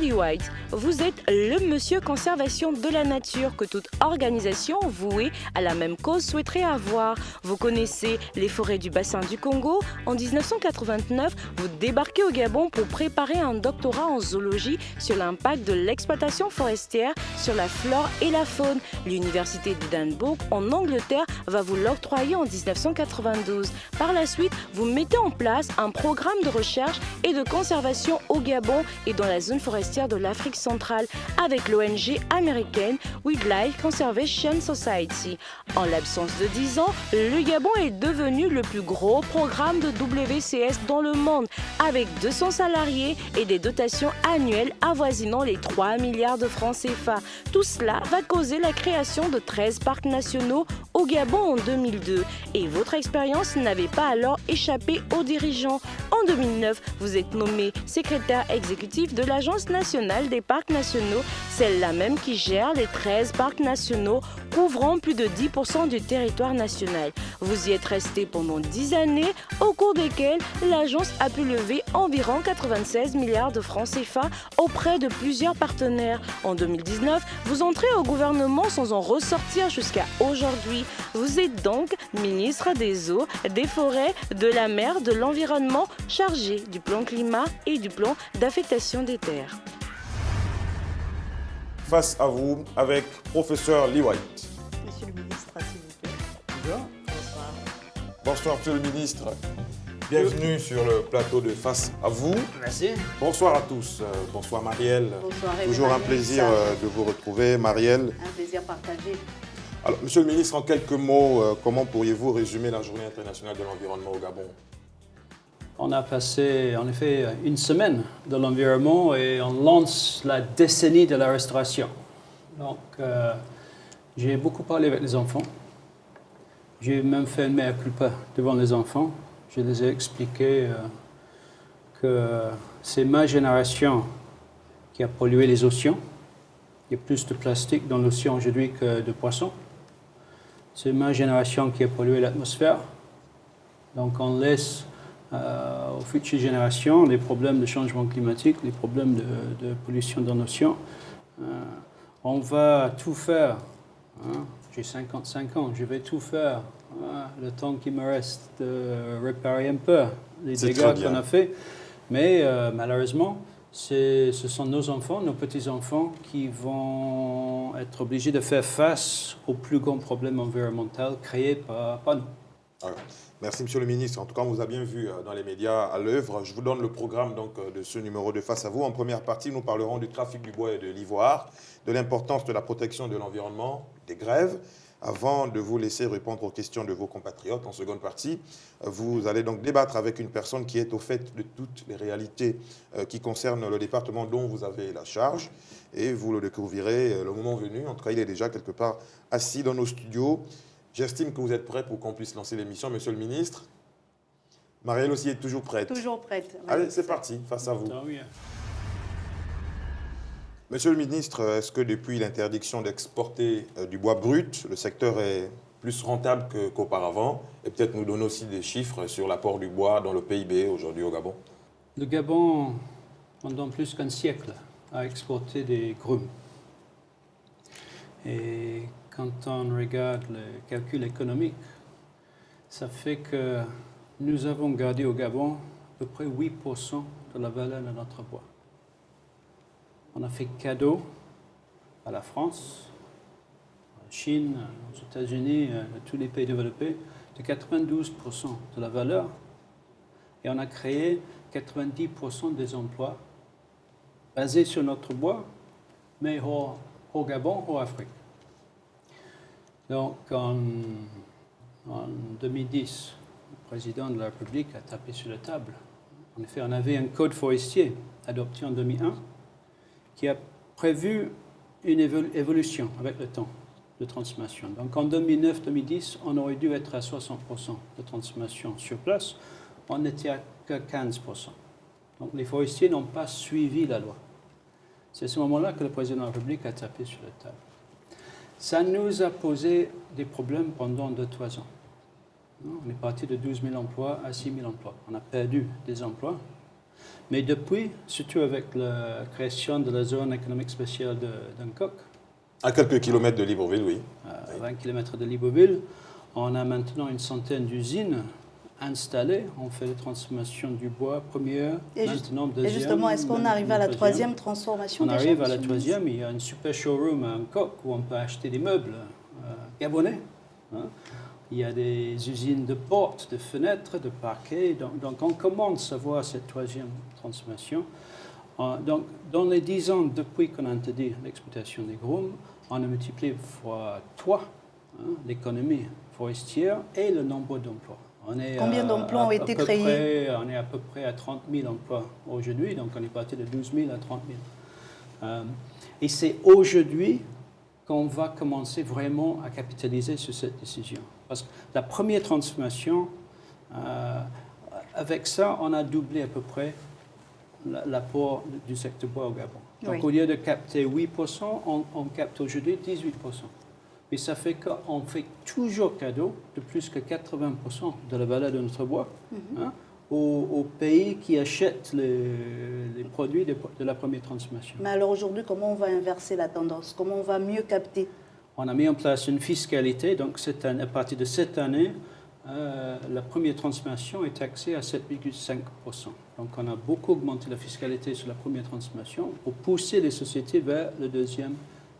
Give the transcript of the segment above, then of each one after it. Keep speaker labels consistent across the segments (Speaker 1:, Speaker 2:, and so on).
Speaker 1: Lee White, vous êtes le monsieur conservation de la nature que toute organisation vouée à la même cause souhaiterait avoir. Vous connaissez les forêts du bassin du Congo. En 1989, vous débarquez au Gabon pour préparer un doctorat en zoologie sur l'impact de l'exploitation forestière sur la flore et la faune. L'université d'Édimbourg en Angleterre va vous l'octroyer en 1992. Par la suite, vous mettez en place un programme de recherche et de conservation au Gabon et dans la zone forestière de l'Afrique centrale avec l'ONG américaine Wildlife Conservation Society. En l'absence de 10 ans, le Gabon est devenu le plus gros programme de WCS dans le monde avec 200 salariés et des dotations annuelles avoisinant les 3 milliards de francs CFA. Tout cela va causer la création de 13 parcs nationaux au Gabon en 2002. Et votre expérience n'avait pas alors échappé aux dirigeants. En 2009, vous êtes nommé secrétaire exécutif de l'Agence nationale des parcs nationaux, celle-là même qui gère les 13 parcs nationaux couvrant plus de 10% du territoire national. Vous y êtes resté pendant 10 années, au cours desquelles l'agence a pu lever environ 96 milliards de francs CFA auprès de plusieurs partenaires. En 2019, vous entrez au gouvernement sans en ressortir jusqu'à aujourd'hui. Vous êtes donc ministre des Eaux, des Forêts, de la Mer, de l'Environnement, chargé du plan climat et du plan d'affectation des terres.
Speaker 2: Face à vous avec professeur Lee White.
Speaker 3: Monsieur le ministre, s'il vous plaît.
Speaker 2: Bonjour.
Speaker 3: Bonsoir.
Speaker 2: Bonsoir, monsieur le ministre. Bienvenue sur le plateau de Face à vous.
Speaker 4: Merci.
Speaker 2: Bonsoir à tous. Bonsoir Marielle.
Speaker 3: Bonsoir.
Speaker 2: Toujours un plaisir de vous retrouver, Marielle.
Speaker 3: Un plaisir partagé.
Speaker 2: Alors, monsieur le ministre, en quelques mots, comment pourriez-vous résumer la Journée internationale de l'environnement au Gabon?
Speaker 4: On a passé en effet une semaine de l'environnement et on lance la décennie de la restauration. Donc, j'ai beaucoup parlé avec les enfants. J'ai même fait une mea culpa devant les enfants. Je les ai expliqué que c'est ma génération qui a pollué les océans. Il y a plus de plastique dans l'océan aujourd'hui que de poissons. C'est ma génération qui a pollué l'atmosphère. Donc, on laisse aux futures générations les problèmes de changement climatique, les problèmes de pollution dans l'océan. On va tout faire. J'ai 55 ans, je vais tout faire. Le temps qui me reste de réparer un peu les dégâts qu'on a fait. Mais malheureusement, ce sont nos enfants, nos petits-enfants qui vont être obligés de faire face aux plus grands problèmes environnementaux créés par nous.
Speaker 2: Alors, merci, monsieur le ministre. En tout cas, on vous a bien vu dans les médias à l'œuvre. Je vous donne le programme donc, de ce numéro de Face à vous. En première partie, nous parlerons du trafic du bois et de l'ivoire, de l'importance de la protection de l'environnement, des grèves. Avant de vous laisser répondre aux questions de vos compatriotes, en seconde partie, vous allez donc débattre avec une personne qui est au fait de toutes les réalités qui concernent le département dont vous avez la charge. Et vous le découvrirez le moment venu. En tout cas, il est déjà quelque part assis dans nos studios. J'estime que vous êtes prêt pour qu'on puisse lancer l'émission, monsieur le ministre. Marielle aussi est toujours prête.
Speaker 3: Toujours prête.
Speaker 2: Allez, c'est parti, face à vous.
Speaker 4: Ah oui.
Speaker 2: Monsieur le ministre, est-ce que depuis l'interdiction d'exporter du bois brut, le secteur est plus rentable qu'auparavant? Et peut-être nous donner aussi des chiffres sur l'apport du bois dans le PIB aujourd'hui au Gabon.
Speaker 4: Le Gabon, pendant plus qu'un siècle, a exporté des grumes. Et quand on regarde les calculs économiques, ça fait que nous avons gardé au Gabon à peu près 8% de la valeur de notre bois. On a fait cadeau à la France, à la Chine, aux États-Unis, à tous les pays développés, de 92% de la valeur. Et on a créé 90% des emplois basés sur notre bois, mais au Gabon, en Afrique. Donc, en 2010, le président de la République a tapé sur la table. En effet, on avait un code forestier adopté en 2001 qui a prévu une évolution avec le temps de transformation. Donc, en 2009-2010, on aurait dû être à 60% de transformation sur place. On n'était à que 15%. Donc, les forestiers n'ont pas suivi la loi. C'est à ce moment-là que le président de la République a tapé sur la table. Ça nous a posé des problèmes pendant 2-3 ans. On est parti de 12 000 emplois à 6 000 emplois. On a perdu des emplois Mais depuis, surtout avec la création de la zone économique spéciale de Duncook,
Speaker 2: À quelques kilomètres de Libreville, oui.
Speaker 4: à 20 km de Libreville, on a maintenant une centaine d'usines installées. On fait les transformations du bois, première, maintenant deuxième.
Speaker 3: Et justement, est-ce qu'on arrive à la troisième transformation
Speaker 4: On
Speaker 3: déjà,
Speaker 4: arrive à la
Speaker 3: monsieur le
Speaker 4: troisième. Il y a une super showroom à Hancock où on peut acheter des meubles gabonais. Hein. Il y a des usines de portes, de fenêtres, de parquets. Donc on commence à voir cette troisième transformation. Donc, dans les 10 ans depuis qu'on a interdit l'exploitation des grumes, on a multiplié fois 3 l'économie forestière et le nombre d'emplois.
Speaker 3: Combien d'emplois ont été créés?
Speaker 4: On est à peu près à 30 000 emplois aujourd'hui, donc on est parti de 12 000 à 30 000. Et c'est aujourd'hui qu'on va commencer vraiment à capitaliser sur cette décision. Parce que la première transformation, avec ça, on a doublé à peu près l'apport du secteur bois au Gabon. Donc,
Speaker 3: Oui.
Speaker 4: au lieu de capter 8%, on capte aujourd'hui 18%. Mais ça fait qu'on fait toujours cadeau de plus que 80% de la valeur de notre bois aux pays qui achètent les produits de la première transformation.
Speaker 3: Mais alors aujourd'hui, comment on va inverser la tendance? Comment on va mieux capter?
Speaker 4: On a mis en place une fiscalité, donc à partir de cette année, la première transformation est taxée à 7,5%. Donc on a beaucoup augmenté la fiscalité sur la première transformation pour pousser les sociétés vers la deuxième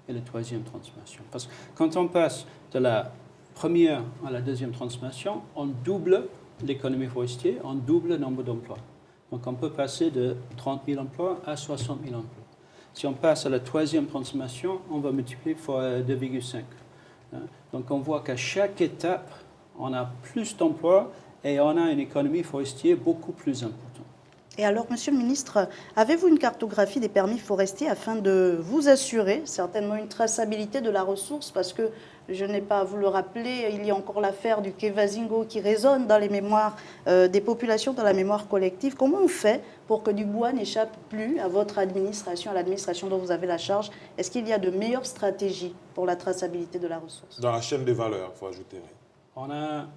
Speaker 4: et la troisième transformation. Parce que quand on passe de la première à la deuxième transformation, on double l'économie forestière, on double le nombre d'emplois. Donc on peut passer de 30 000 emplois à 60 000 emplois. Si on passe à la troisième transformation, on va multiplier fois 2,5. Donc on voit qu'à chaque étape, on a plus d'emplois et on a une économie forestière beaucoup plus importante.
Speaker 3: Et alors, monsieur le ministre, avez-vous une cartographie des permis forestiers afin de vous assurer certainement une traçabilité de la ressource? Parce que, je n'ai pas à vous le rappeler, il y a encore l'affaire du quai Vazingo qui résonne dans les mémoires des populations, dans la mémoire collective. Comment on fait pour que du bois n'échappe plus à votre administration, à l'administration dont vous avez la charge? Est-ce qu'il y a de meilleures stratégies pour la traçabilité de la ressource?
Speaker 2: Dans la chaîne de valeur, il faut ajouter.
Speaker 4: On a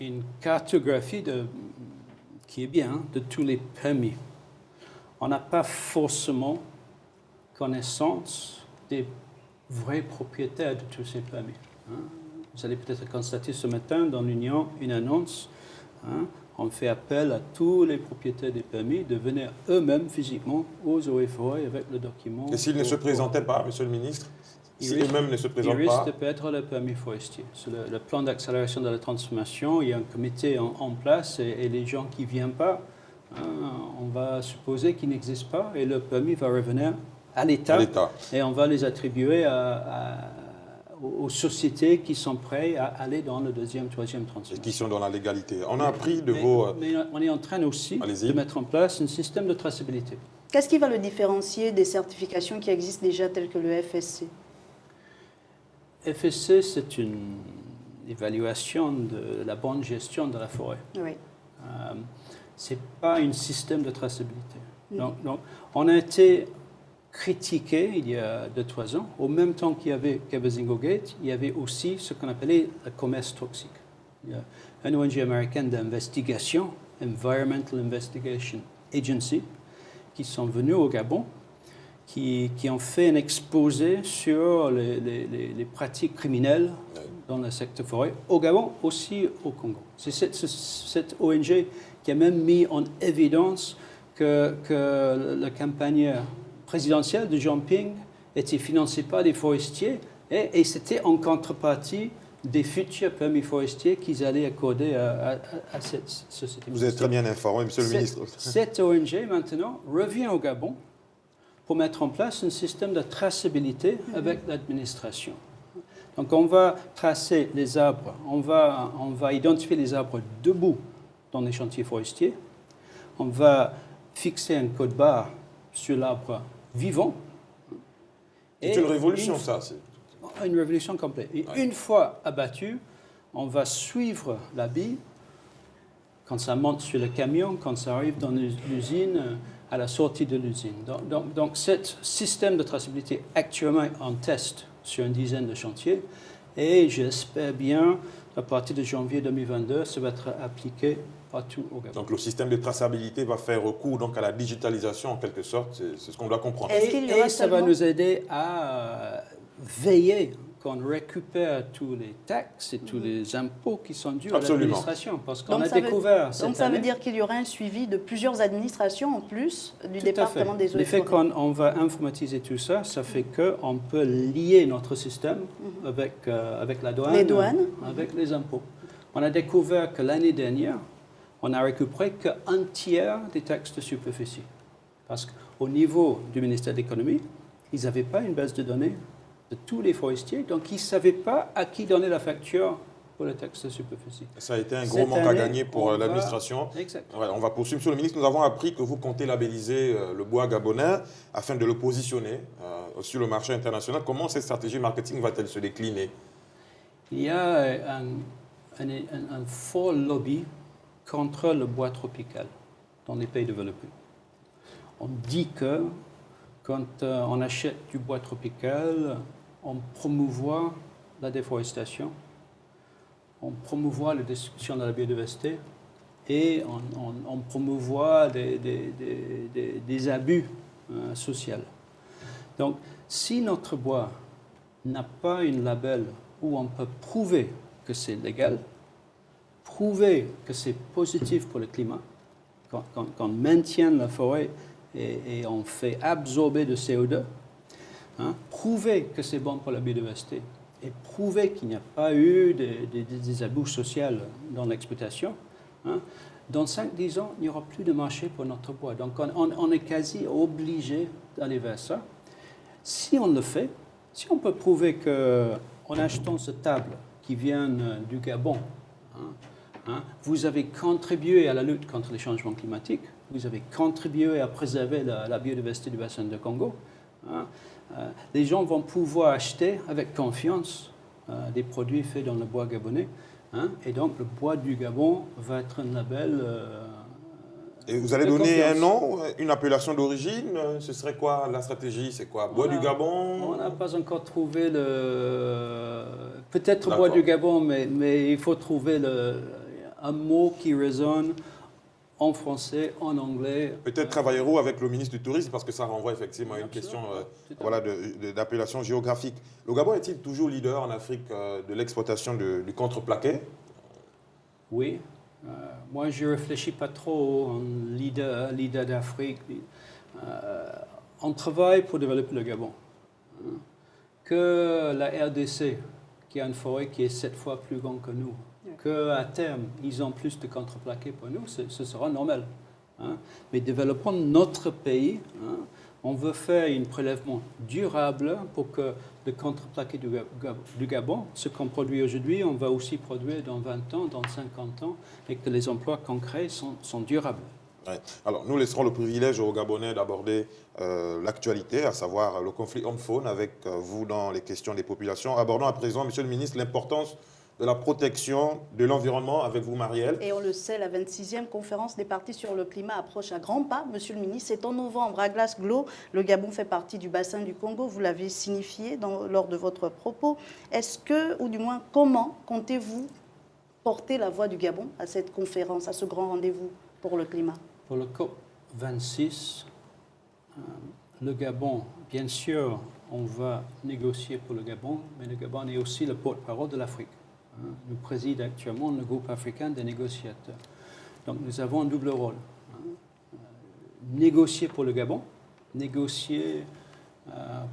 Speaker 4: une cartographie qui est bien de tous les permis. On n'a pas forcément connaissance des vrais propriétaires de tous ces permis. Vous allez peut-être constater ce matin dans l'Union une annonce. On fait appel à tous les propriétaires des permis de venir eux-mêmes physiquement aux eaux et forêts avec le document.
Speaker 2: Et s'ils ne se présentaient pas, monsieur le ministre? Si eux-mêmes ne se présentent
Speaker 4: il risque
Speaker 2: pas?
Speaker 4: de perdre le permis forestier. Sur le plan d'accélération de la transformation, il y a un comité en place et les gens qui ne viennent pas, on va supposer qu'ils n'existent pas et le permis va revenir à l'État et on va les attribuer aux sociétés qui sont prêtes à aller dans le deuxième, troisième transformation.
Speaker 2: Et qui sont dans la légalité. On a appris de vos...
Speaker 4: Mais on est en train aussi
Speaker 2: Allez-y.
Speaker 4: de mettre en place un système de traçabilité.
Speaker 3: Qu'est-ce qui va le différencier des certifications qui existent déjà telles que le FSC?
Speaker 4: FSC, c'est une évaluation de la bonne gestion de la forêt.
Speaker 3: Oui.
Speaker 4: Ce n'est pas un système de traçabilité. Donc, on a été critiqué il y a 2-3 ans. Au même temps qu'il y avait Kabazingo Gate, il y avait aussi ce qu'on appelait le commerce toxique. Il y a une ONG américaine d'investigation, Environmental Investigation Agency, qui sont venus au Gabon, qui ont fait un exposé sur les pratiques criminelles dans le secteur forêt, au Gabon, aussi au Congo. C'est cette ONG qui a même mis en évidence que la campagne présidentielle de Jinping était financée par des forestiers et c'était en contrepartie des futurs permis forestiers qu'ils allaient accorder à cette société.
Speaker 2: Vous êtes très bien informé, monsieur le ministre.
Speaker 4: Cette ONG, maintenant, revient au Gabon pour mettre en place un système de traçabilité avec l'administration. Donc, on va tracer les arbres, on va identifier les arbres debout dans les chantiers forestiers, on va fixer un code barre sur l'arbre vivant.
Speaker 2: C'est une révolution, ça.
Speaker 4: Une révolution complète. Et une fois abattu, on va suivre la bille quand ça monte sur le camion, quand ça arrive dans l'usine, à la sortie de l'usine. Donc, ce système de traçabilité actuellement en test sur une dizaine de chantiers Et j'espère bien, à partir de janvier 2022, ça va être appliqué partout au Gabon.
Speaker 2: Donc le système de traçabilité va faire recours donc, à la digitalisation en quelque sorte, c'est ce qu'on doit comprendre.
Speaker 4: Et ça va nous aider à veiller qu'on récupère tous les taxes et tous les impôts qui sont dus à l'administration. Parce qu'on a découvert cette année...
Speaker 3: Donc ça veut dire qu'il y aura un suivi de plusieurs administrations en plus du département des eaux et forêts.
Speaker 4: Le fait qu'on va informatiser tout ça, ça fait qu'on peut lier notre système avec la douane,
Speaker 3: les douanes,
Speaker 4: avec les impôts. On a découvert que l'année dernière, on n'a récupéré qu'un tiers des taxes de superficie. Parce qu'au niveau du ministère de l'Économie, ils n'avaient pas une base de données de tous les forestiers, donc ils ne savaient pas à qui donner la facture pour le taxe de superficie.
Speaker 2: Ça a été un gros manque à gagner pour l'administration.
Speaker 4: Exactement.
Speaker 2: Ouais, on va poursuivre. Monsieur le ministre, nous avons appris que vous comptez labelliser le bois gabonais afin de le positionner sur le marché international. Comment cette stratégie marketing va-t-elle se décliner?
Speaker 4: Il y a un fort lobby contre le bois tropical dans les pays développés. On dit que quand on achète du bois tropical, on promouvoit la déforestation, on promouvoit la destruction de la biodiversité et on promouvoit des abus sociaux. Donc, si notre bois n'a pas une label où on peut prouver que c'est légal, prouver que c'est positif pour le climat, qu'on maintient la forêt et on fait absorber de CO2, prouver que c'est bon pour la biodiversité et prouver qu'il n'y a pas eu des abus sociaux dans l'exploitation, dans 5-10 ans, il n'y aura plus de marché pour notre bois. Donc on est quasi obligé d'aller vers ça. Si on le fait, si on peut prouver qu'en achetant cette table qui vient du Gabon, vous avez contribué à la lutte contre les changements climatiques, vous avez contribué à préserver la biodiversité du bassin de Congo. Les gens vont pouvoir acheter avec confiance des produits faits dans le bois gabonais. Et donc, le bois du Gabon va être un label.
Speaker 2: Et vous allez donner un nom, une appellation d'origine? Ce serait quoi la stratégie? C'est quoi? Bois du Gabon?
Speaker 4: On n'a pas encore trouvé peut-être bois du Gabon, mais il faut trouver un mot qui résonne en français, en anglais.
Speaker 2: Peut-être travaillerons avec le ministre du Tourisme parce que ça renvoie effectivement à une question d'appellation géographique. Le Gabon est-il toujours leader en Afrique de l'exploitation du contreplaqué?
Speaker 4: Oui. Moi, je ne réfléchis pas trop en leader d'Afrique. On travaille pour développer le Gabon. Que la RDC, qui a une forêt qui est 7 fois plus grande que nous, qu'à terme, ils ont plus de contreplaqué pour nous, ce sera normal. Mais développons notre pays. On veut faire un prélèvement durable pour que le contreplaqué du Gabon, ce qu'on produit aujourd'hui, on va aussi produire dans 20 ans, dans 50 ans, et que les emplois concrets sont durables.
Speaker 2: Ouais. Alors, nous laisserons le privilège aux Gabonais d'aborder l'actualité, à savoir le conflit homme-faune avec vous dans les questions des populations. Abordons à présent, Monsieur le ministre, l'importance de la protection de l'environnement avec vous, Marielle.
Speaker 3: Et on le sait, la 26e conférence des partis sur le climat approche à grands pas. Monsieur le ministre, c'est en novembre à Glasgow. Le Gabon fait partie du bassin du Congo. Vous l'avez signifié lors de votre propos. Est-ce que, ou du moins, comment comptez-vous porter la voix du Gabon à cette conférence, à ce grand rendez-vous pour le climat?
Speaker 4: Pour le COP26, le Gabon, bien sûr, on va négocier pour le Gabon, mais le Gabon est aussi le porte-parole de l'Afrique. Nous préside actuellement le groupe africain des négociateurs. Donc nous avons un double rôle. Négocier pour le Gabon, négocier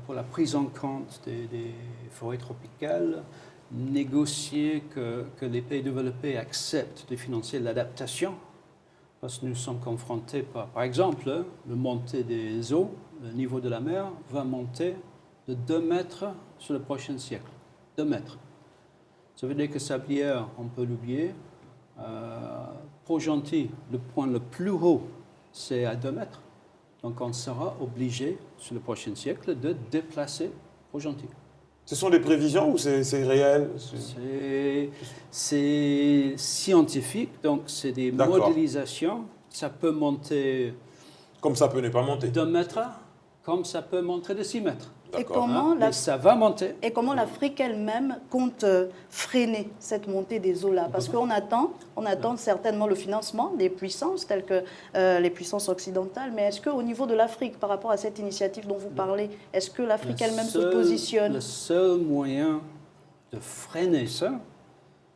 Speaker 4: pour la prise en compte des forêts tropicales, négocier que les pays développés acceptent de financer l'adaptation, parce que nous sommes confrontés par exemple, le montée des eaux, le niveau de la mer va monter de 2 mètres sur le prochain siècle. 2 mètres. Ça veut dire que Sablières, on peut l'oublier. Port-Gentil, le point le plus haut, c'est à 2 mètres. Donc on sera obligé, sur le prochain siècle, de déplacer Port-Gentil.
Speaker 2: Ce sont des prévisions ou c'est réel?
Speaker 4: C'est scientifique, donc c'est des modélisations. Ça peut monter...
Speaker 2: Comme ça peut ne pas monter.
Speaker 4: 2 mètres, comme ça peut monter de 6 mètres.
Speaker 3: Et
Speaker 2: D'accord.
Speaker 3: comment,
Speaker 4: Mais ça va monter.
Speaker 3: et comment l'Afrique elle-même compte freiner cette montée des eaux-là? Parce qu'on attend certainement le financement des puissances telles que les puissances occidentales, mais est-ce qu'au niveau de l'Afrique, par rapport à cette initiative dont vous parlez, est-ce que l'Afrique elle-même se positionne?
Speaker 4: Le seul moyen de freiner ça,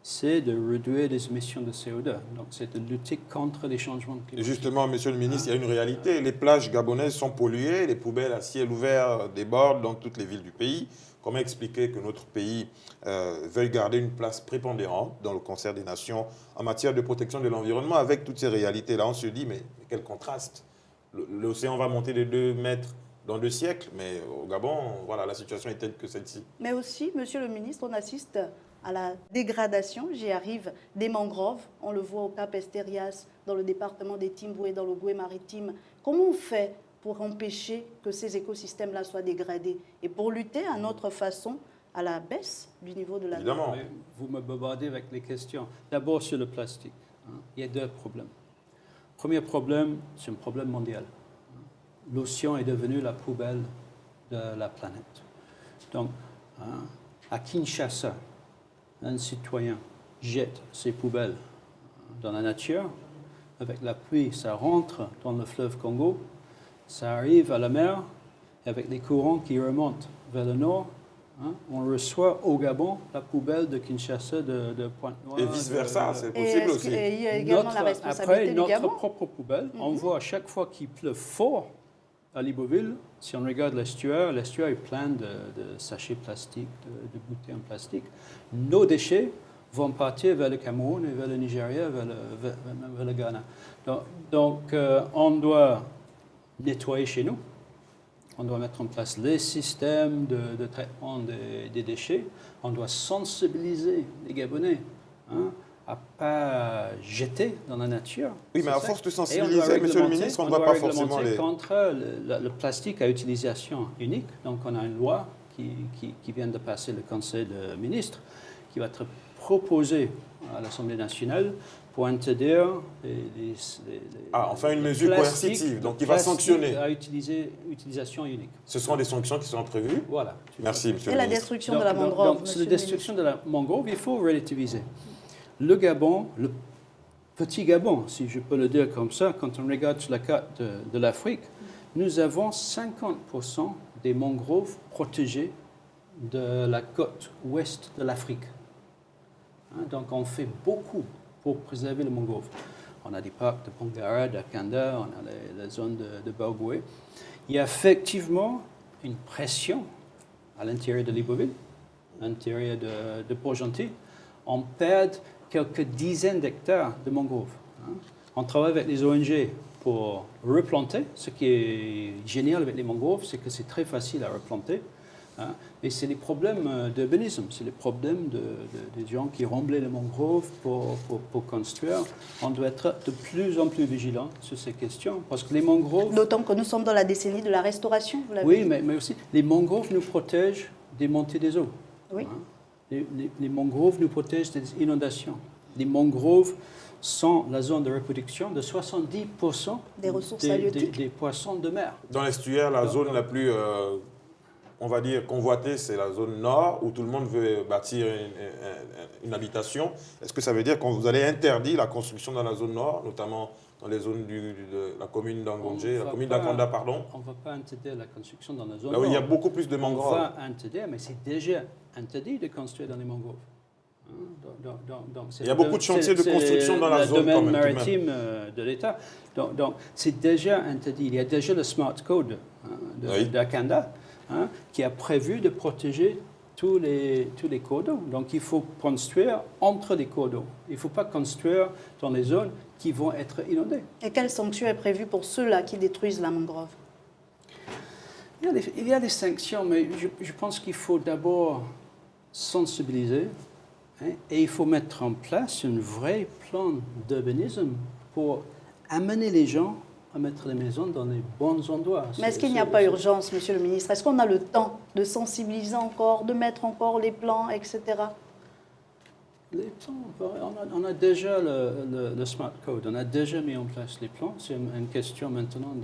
Speaker 4: c'est de réduire les émissions de CO2. Donc, c'est de lutter contre les changements
Speaker 2: Et
Speaker 4: climatiques.
Speaker 2: justement, monsieur le ministre, il y a une réalité. Les plages gabonaises sont polluées, les poubelles à ciel ouvert débordent dans toutes les villes du pays. Comment expliquer que notre pays veuille garder une place prépondérante dans le concert des nations en matière de protection de l'environnement avec toutes ces réalités-là? On se dit, mais quel contraste! L'océan va monter de 2 mètres dans 2 siècles, mais au Gabon, voilà, la situation est telle que celle-ci.
Speaker 3: Mais aussi, monsieur le ministre, on assiste à la dégradation, j'y arrive, des mangroves. On le voit au Cap Esterias, dans le département des Timboué, dans le Goué maritime. Comment on fait pour empêcher que ces écosystèmes-là soient dégradés et pour lutter à notre façon à la baisse du niveau de la mer?
Speaker 2: Évidemment.
Speaker 4: Mais vous me bombardez avec les questions. D'abord sur le plastique. Il y a 2 problèmes. Premier problème, c'est un problème mondial. L'océan est devenu la poubelle de la planète. Donc, à Kinshasa, un citoyen jette ses poubelles dans la nature. Avec la pluie, ça rentre dans le fleuve Congo, ça arrive à la mer, et avec les courants qui remontent vers le nord, on reçoit au Gabon la poubelle de Kinshasa, de Pointe-Noire.
Speaker 2: Et vice-versa, c'est
Speaker 3: Et
Speaker 2: possible
Speaker 3: est-ce
Speaker 2: aussi.
Speaker 3: qu'il y a également la responsabilité
Speaker 4: Après,
Speaker 3: du
Speaker 4: notre
Speaker 3: Gabon?
Speaker 4: propre poubelle, on voit à chaque fois qu'il pleut fort à Libreville, si on regarde l'estuaire est plein de sachets plastiques, de bouteilles en plastique. Nos déchets vont partir vers le Cameroun et vers le Nigeria, vers le Ghana. Donc, on doit nettoyer chez nous. On doit mettre en place les systèmes de traitement des déchets. On doit sensibiliser les Gabonais à ne pas jeter dans la nature.
Speaker 2: Oui, mais à
Speaker 4: C'est
Speaker 2: force de
Speaker 4: ça. Et on doit
Speaker 2: sensibiliser, monsieur le
Speaker 4: réglementer-
Speaker 2: ministre, on ne voit pas forcément
Speaker 4: réglementer
Speaker 2: les...
Speaker 4: contre le plastique à utilisation unique. Donc, on a une loi qui vient de passer le Conseil des ministres, qui va être proposée à l'Assemblée nationale pour interdire
Speaker 2: enfin une
Speaker 4: les
Speaker 2: mesure
Speaker 4: plastiques-
Speaker 2: coercitive, donc qui va
Speaker 4: plastiques
Speaker 2: sanctionner.
Speaker 4: à utilisation unique.
Speaker 2: Ce sont des sanctions qui sont prévues.
Speaker 4: Voilà.
Speaker 2: Merci, monsieur
Speaker 3: Et
Speaker 2: le
Speaker 3: la
Speaker 2: ministre.
Speaker 3: destruction de la mangrove,
Speaker 4: Donc,
Speaker 3: monsieur
Speaker 4: sur la
Speaker 3: le
Speaker 4: destruction de la mangrove, il faut relativiser. Le Gabon, le petit Gabon, si je peux le dire comme ça, quand on regarde sur la carte de l'Afrique, nous avons 50% des mangroves protégées de la côte ouest de l'Afrique. Donc on fait beaucoup pour préserver le mangrove. On a des parcs de Pongara, d'Akanda, on a la zone de Baogoué. Il y a effectivement une pression à l'intérieur de Libreville, à l'intérieur de Port-Gentil. On perd quelques dizaines d'hectares de mangroves. On travaille avec les ONG pour replanter. Ce qui est génial avec les mangroves, c'est que c'est très facile à replanter. Mais c'est les problèmes d'urbanisme, c'est les problèmes des gens qui remblaient les mangroves pour construire. On doit être de plus en plus vigilant sur ces questions, parce que les mangroves...
Speaker 3: D'autant que nous sommes dans la décennie de la restauration, vous l'avez
Speaker 4: Oui,
Speaker 3: dit.
Speaker 4: mais aussi, les mangroves nous protègent des montées des eaux.
Speaker 3: Oui.
Speaker 4: Les mangroves nous protègent des inondations. Les mangroves sont la zone de reproduction de 70%
Speaker 3: Des ressources halieutiques.
Speaker 4: des poissons de mer.
Speaker 2: Dans l'estuaire, la zone la plus, on va dire, convoitée, c'est la zone nord, où tout le monde veut bâtir une habitation. Est-ce que ça veut dire que vous allez interdire la construction dans la zone nord, notamment dans les zones de la commune d'Angondjé, la commune d'Akanda, pardon?
Speaker 4: On ne va pas interdire la construction dans la zone
Speaker 2: Là où il y a
Speaker 4: nord.
Speaker 2: beaucoup plus de
Speaker 4: On
Speaker 2: mangroves.
Speaker 4: va interdire, mais c'est déjà interdit de construire dans les mangroves. Donc,
Speaker 2: Il y a beaucoup de chantiers de construction dans la zone,
Speaker 4: le
Speaker 2: quand
Speaker 4: domaine
Speaker 2: même, tout de
Speaker 4: maritime de l'État. Donc, c'est déjà interdit. Il y a déjà le Smart Code
Speaker 2: Oui.
Speaker 4: d'Akanda qui a prévu de protéger tous les cours d'eau. Donc, il faut construire entre les cours d'eau. Il ne faut pas construire dans les zones qui vont être inondées.
Speaker 3: Et quelle sanction est prévue pour ceux-là qui détruisent la mangrove?
Speaker 4: Il y a des sanctions, mais je pense qu'il faut d'abord sensibiliser et il faut mettre en place un vrai plan d'urbanisme pour amener les gens à mettre les maisons dans les bons endroits.
Speaker 3: Mais est-ce qu'il n'y a pas urgence, monsieur le ministre? Est-ce qu'on a le temps de sensibiliser encore, de mettre encore les plans, etc.?
Speaker 4: Les plans, on a déjà le Smart Code, on a déjà mis en place les plans. C'est une question maintenant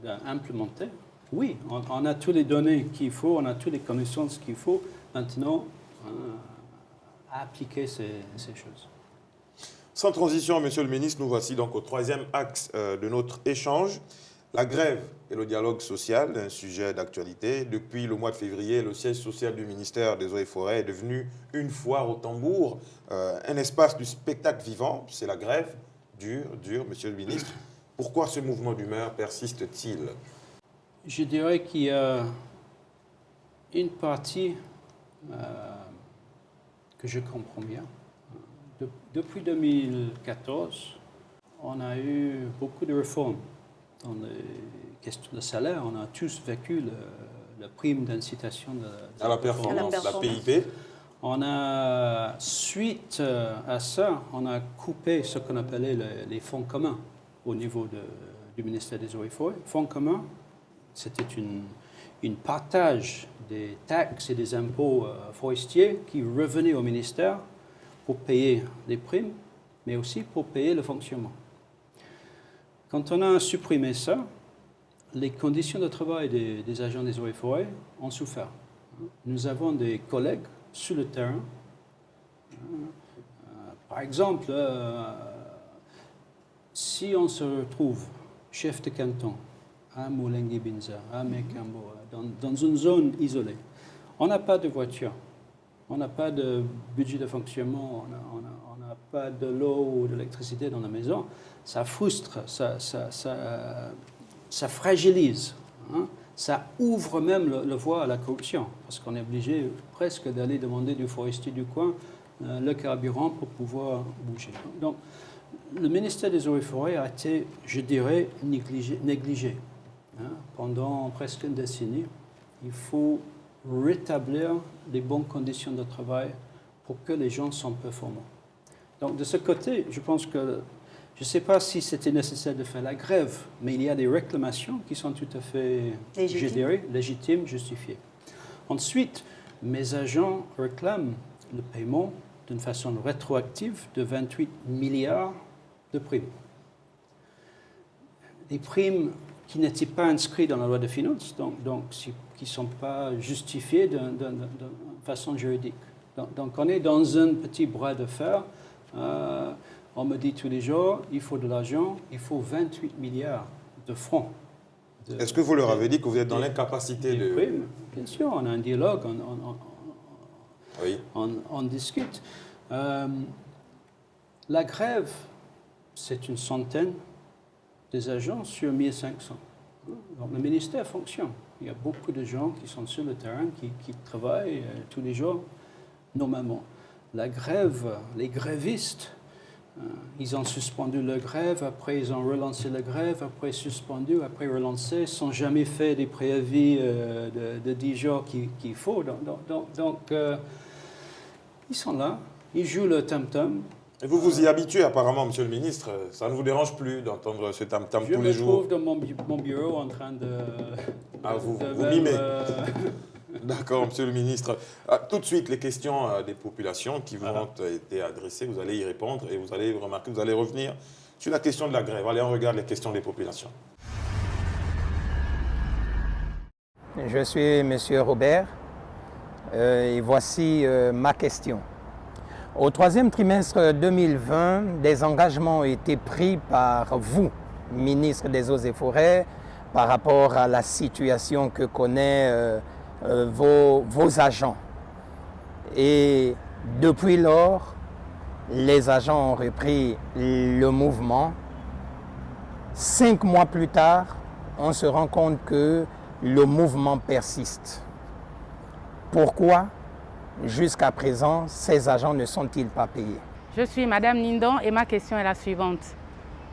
Speaker 4: d'implémenter. Oui, on a toutes les données qu'il faut, on a toutes les connaissances qu'il faut maintenant à appliquer ces choses.
Speaker 2: Sans transition, Monsieur le ministre, nous voici donc au troisième axe de notre échange. La grève et le dialogue social, un sujet d'actualité. Depuis le mois de février, le siège social du ministère des Eaux et Forêts est devenu une foire au tambour, un espace du spectacle vivant. C'est la grève, dur, Monsieur le ministre. Pourquoi ce mouvement d'humeur persiste-t-il?
Speaker 4: Je dirais qu'il y a une partie que je comprends bien. Depuis 2014, on a eu beaucoup de réformes dans les questions de salaire. On a tous vécu la prime d'incitation
Speaker 2: à la performance, la PIP.
Speaker 4: On a, suite à ça, on a coupé ce qu'on appelait les fonds communs au niveau du ministère des Eaux et Forêts. Fonds communs, c'était une partage des taxes et des impôts forestiers qui revenaient au ministère pour payer les primes, mais aussi pour payer le fonctionnement. Quand on a supprimé ça, les conditions de travail des agents des eaux et forêts ont souffert. Nous avons des collègues sur le terrain. Par exemple, si on se retrouve chef de canton à Moulengue-Binza, à Mekambo, dans une zone isolée, on n'a pas de voiture, on n'a pas de budget de fonctionnement, on n'a pas de l'eau ou de l'électricité dans la maison, ça frustre, ça fragilise, hein? Ça ouvre même le voie à la corruption, parce qu'on est obligé presque d'aller demander du forestier du coin le carburant pour pouvoir bouger. Donc, le ministère des Eaux et Forêts a été, je dirais, négligé hein, pendant presque une décennie. Il faut rétablir les bonnes conditions de travail pour que les gens soient performants. Donc, de ce côté, je pense que, je ne sais pas si c'était nécessaire de faire la grève, mais il y a des réclamations qui sont tout à fait, je dirais, légitimes, justifiées. Ensuite, mes agents réclament le paiement d'une façon rétroactive de 28 milliards de primes. Des primes qui n'étaient pas inscrites dans la loi de finances, donc qui ne sont pas justifiées de façon juridique. Donc on est dans un petit bras de fer. On me dit tous les jours, il faut de l'argent, il faut 28 milliards de francs.
Speaker 2: Est-ce que vous leur avez dit que vous êtes dans l'incapacité de...
Speaker 4: primes? Bien sûr, on a un dialogue,
Speaker 2: oui.
Speaker 4: on discute. La grève, c'est une centaine des agents sur 1500. Donc le ministère fonctionne. Il y a beaucoup de gens qui sont sur le terrain, qui travaillent tous les jours, normalement. La grève, les grévistes, ils ont suspendu la grève, après ils ont relancé la grève, après suspendu, après relancé, sans jamais fait des préavis de 10 jours qu'il faut. Donc ils sont là, ils jouent le tam-tam.
Speaker 2: Et vous vous y habituez apparemment, Monsieur le ministre. Ça ne vous dérange plus d'entendre ce tam-tam tous les jours?
Speaker 4: Je me trouve dans mon bureau en train de...
Speaker 2: vous mimez. D'accord, Monsieur le ministre. Tout de suite, les questions des populations qui vous ont été adressées, vous allez y répondre et vous allez remarquer, vous allez revenir sur la question de la grève. Allez, on regarde les questions des populations.
Speaker 5: Je suis Monsieur Robert et voici ma question. Au troisième trimestre 2020, des engagements ont été pris par vous, ministre des Eaux et Forêts, par rapport à la situation que connaît vos agents. Et depuis lors, les agents ont repris le mouvement. 5 mois plus tard, on se rend compte que le mouvement persiste. Pourquoi, jusqu'à présent, ces agents ne sont-ils pas payés?
Speaker 6: Je suis Madame Nindon et ma question est la suivante.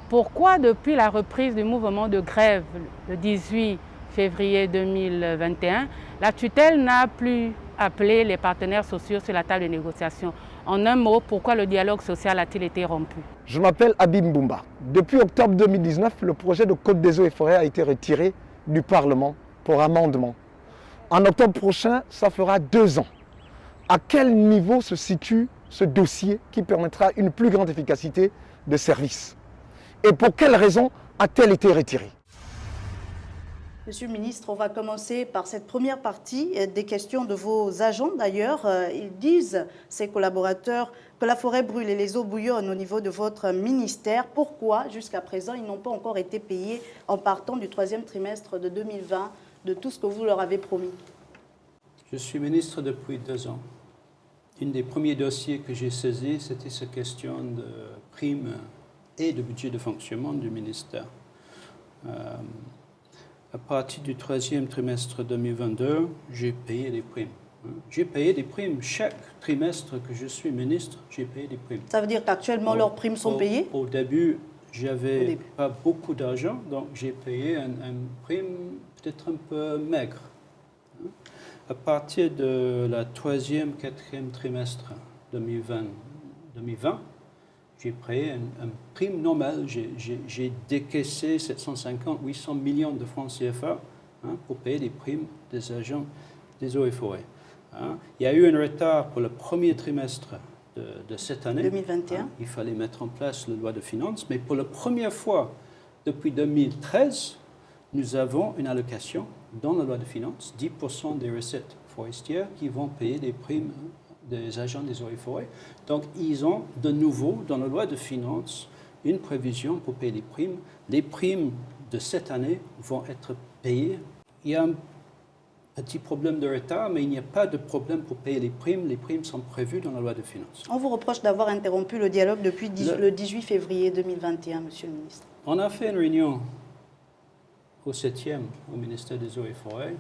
Speaker 6: Pourquoi, depuis la reprise du mouvement de grève le 18 février 2021, la tutelle n'a plus appelé les partenaires sociaux sur la table de négociation? En un mot, pourquoi le dialogue social a-t-il été rompu?
Speaker 7: Je m'appelle Abim Boumba. Depuis octobre 2019, le projet de Code des eaux et forêts a été retiré du Parlement pour amendement. En octobre prochain, ça fera 2 ans. À quel niveau se situe ce dossier qui permettra une plus grande efficacité de service? Et pour quelles raisons a-t-elle été retirée?
Speaker 3: Monsieur le ministre, on va commencer par cette première partie, des questions de vos agents d'ailleurs. Ils disent, ces collaborateurs, que la forêt brûle et les eaux bouillonnent au niveau de votre ministère. Pourquoi, jusqu'à présent, ils n'ont pas encore été payés en partant du 3e trimestre de 2020 de tout ce que vous leur avez promis?
Speaker 4: Je suis ministre depuis 2 ans. Un des premiers dossiers que j'ai saisi, c'était cette question de primes et de budget de fonctionnement du ministère. À partir du 3e trimestre 2022, j'ai payé des primes. J'ai payé des primes chaque trimestre que je suis ministre, j'ai payé des primes.
Speaker 3: Ça veut dire qu'actuellement, leurs primes sont payées?
Speaker 4: Au début, j'avais pas beaucoup d'argent, donc j'ai payé une prime peut-être un peu maigre. À partir de la 3e, 4e trimestre 2020, j'ai payé une prime normale. J'ai décaissé 750, 800 millions de francs CFA pour payer les primes des agents des eaux et forêts. Il y a eu un retard pour le premier trimestre de cette année.
Speaker 3: 2021.
Speaker 4: Il fallait mettre en place la loi de finances, mais pour la première fois depuis 2013, nous avons une allocation dans la loi de finances, 10% des recettes forestières qui vont payer des primes des agents des eaux et forêts. Donc, ils ont de nouveau, dans la loi de finances, une prévision pour payer les primes. Les primes de cette année vont être payées. Il y a un petit problème de retard, mais il n'y a pas de problème pour payer les primes. Les primes sont prévues dans la loi de finances.
Speaker 3: On vous reproche d'avoir interrompu le dialogue depuis le 18 février 2021, Monsieur le ministre.
Speaker 4: On a fait une réunion au 7e, au ministère des Eaux et Forêts,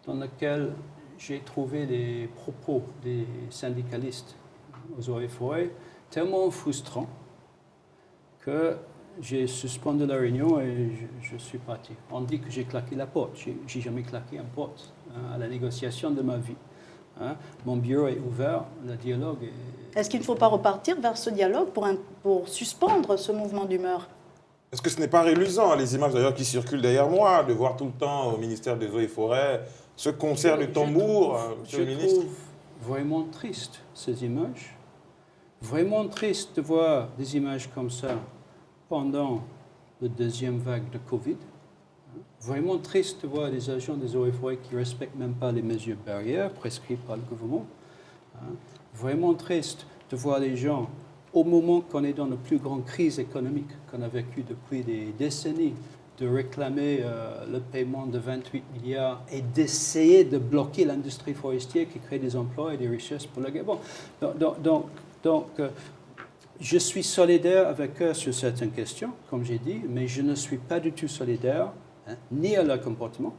Speaker 4: dans laquelle j'ai trouvé des propos des syndicalistes aux Eaux et Forêts tellement frustrants que j'ai suspendu la réunion et je suis parti. On dit que j'ai claqué la porte. J'ai jamais claqué une porte à la négociation de ma vie. Mon bureau est ouvert, le dialogue est...
Speaker 3: Est-ce qu'il ne faut pas repartir vers ce dialogue pour suspendre ce mouvement d'humeur?
Speaker 2: Est-ce que ce n'est pas réluisant, les images d'ailleurs qui circulent derrière moi, de voir tout le temps au ministère des Eaux et Forêts ce concert de tambour, monsieur le ministre?
Speaker 4: Je trouve vraiment triste ces images. Vraiment triste de voir des images comme ça pendant la 2e vague de Covid. Vraiment triste de voir des agents des eaux et forêts qui ne respectent même pas les mesures barrières prescrites par le gouvernement. Vraiment triste de voir les gens, au moment qu'on est dans la plus grande crise économique qu'on a vécue depuis des décennies, de réclamer le paiement de 28 milliards et d'essayer de bloquer l'industrie forestière qui crée des emplois et des richesses pour le Gabon. Donc, je suis solidaire avec eux sur certaines questions, comme j'ai dit, mais je ne suis pas du tout solidaire ni à leur comportement,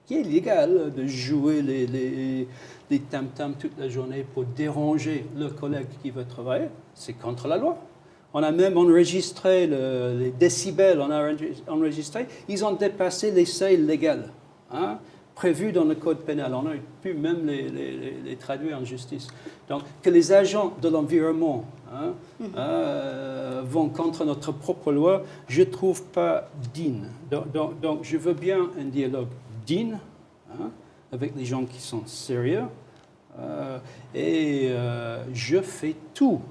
Speaker 4: qui est illégal de jouer les tam-tams toute la journée pour déranger leur collègue qui veut travailler. C'est contre la loi. On a même enregistré les décibels, on a enregistré, ils ont dépassé les seuils légaux prévus dans le code pénal. On a pu même les traduire en justice. Donc, que les agents de l'environnement vont contre notre propre loi, je ne trouve pas digne. Donc, je veux bien un dialogue digne avec les gens qui sont sérieux et je fais tout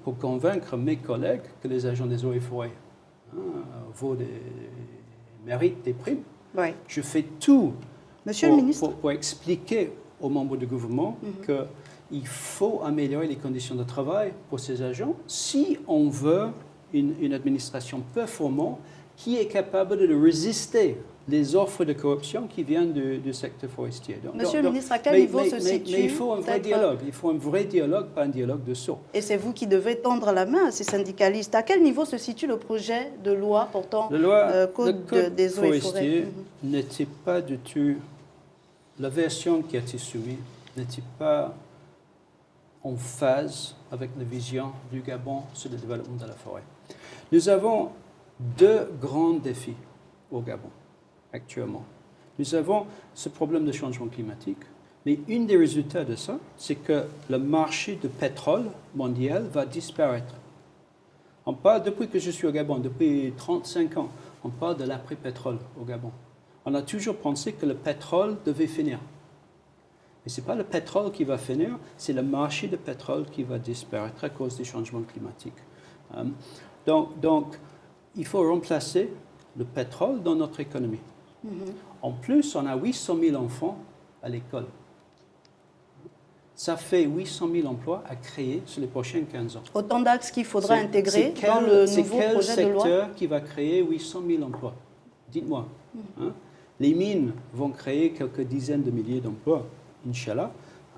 Speaker 4: pour convaincre mes collègues que les agents des eaux et forêts méritent des primes.
Speaker 3: Oui.
Speaker 4: Je fais tout
Speaker 3: Monsieur le ministre.
Speaker 4: pour expliquer aux membres du gouvernement qu'il faut améliorer les conditions de travail pour ces agents si on veut une administration performante qui est capable de résister les offres de corruption qui viennent du secteur forestier.
Speaker 3: Monsieur le ministre, à quel niveau se situe...
Speaker 4: Mais il faut un vrai dialogue. Il faut un vrai dialogue, pas un dialogue de sourds.
Speaker 3: Et c'est vous qui devez tendre la main à ces syndicalistes. À quel niveau se situe le projet de loi portant code des eaux et forêts?
Speaker 4: N'était pas du tout... La version qui a été soumise n'était pas en phase avec la vision du Gabon sur le développement de la forêt. Nous avons 2 grands défis au Gabon actuellement. Nous avons ce problème de changement climatique, mais un des résultats de ça, c'est que le marché de pétrole mondial va disparaître. On parle, depuis que je suis au Gabon, depuis 35 ans, on parle de l'après-pétrole au Gabon. On a toujours pensé que le pétrole devait finir. Mais ce n'est pas le pétrole qui va finir, c'est le marché de pétrole qui va disparaître à cause des changements climatiques. Donc, il faut remplacer le pétrole dans notre économie. En plus, on a 800 000 enfants à l'école. Ça fait 800 000 emplois à créer sur les prochains 15 ans.
Speaker 3: Autant d'axes qu'il faudra intégrer dans le nouveau projet de loi.
Speaker 4: C'est quel secteur qui va créer 800 000 emplois? Dites-moi. Hein? Les mines vont créer quelques dizaines de milliers d'emplois, Inch'Allah.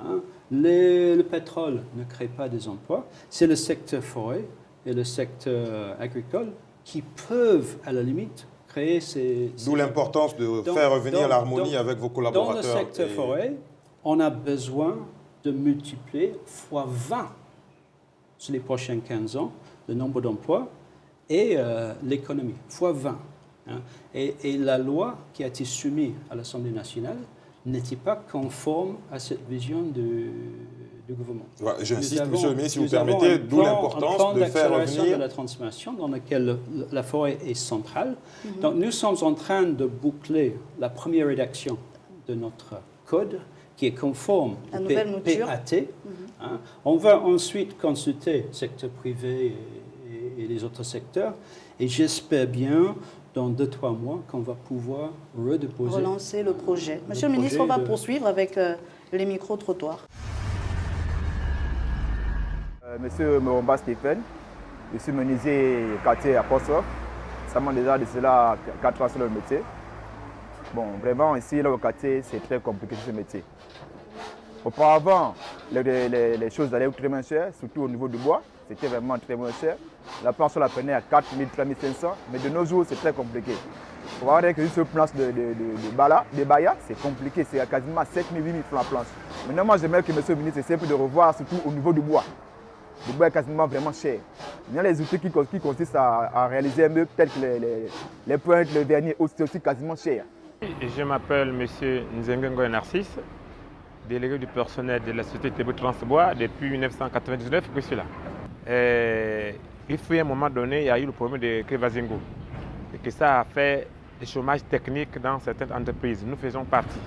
Speaker 4: Hein? Le pétrole ne crée pas des emplois. C'est le secteur forêt et le secteur agricole qui peuvent, à la limite, créer ces...
Speaker 2: D'où l'importance de faire revenir l'harmonie avec vos collaborateurs.
Speaker 4: Dans le secteur forêt, on a besoin de multiplier fois 20 sur les prochains 15 ans le nombre d'emplois et l'économie, fois 20. Hein. Et la loi qui a été soumise à l'Assemblée nationale n'était pas conforme à cette vision du gouvernement.
Speaker 2: Ouais, j'insiste, monsieur le ministre, si vous permettez, d'où l'importance de faire revenir...
Speaker 4: de la transformation dans laquelle la forêt est centrale. Donc nous sommes en train de boucler la première rédaction de notre code qui est conforme
Speaker 3: la
Speaker 4: au
Speaker 3: nouvelle mouture.
Speaker 4: PAT. Hein. On va ensuite consulter le secteur privé et les autres secteurs. Et j'espère bien, dans 2-3 mois, qu'on va pouvoir
Speaker 3: relancer le projet. Monsieur le ministre, on va poursuivre avec les micro-trottoirs.
Speaker 8: Monsieur Moromba Stéphane, je suis menuisier quartier à Portsmouth. Ça m'a déjà de cela 4 ans sur le métier. Bon, vraiment, ici, là, au quartier, c'est très compliqué ce métier. Auparavant, les choses allaient très moins cher, surtout au niveau du bois. C'était vraiment très moins cher. La planche, on la prenait à 4 000, 3 500, mais de nos jours, c'est très compliqué. On va voir que juste une planche de Baya, c'est compliqué, c'est quasiment 7 000, 8 000 francs la planche. Maintenant, moi, j'aimerais que monsieur le ministre essaie de revoir, surtout au niveau du bois. Le bois est quasiment vraiment cher. Il y a les outils qui consistent à réaliser un meuble, tels que les pointes, le vernis, c'est aussi quasiment cher.
Speaker 9: Je m'appelle M. Nzengengo Narcisse, délégué du personnel de la société Tébou Transbois depuis 1999 que je suis là. Il fut un moment donné, il y a eu le problème de Kevazingo. Et que ça a fait des chômages techniques dans certaines entreprises. Nous faisons partie.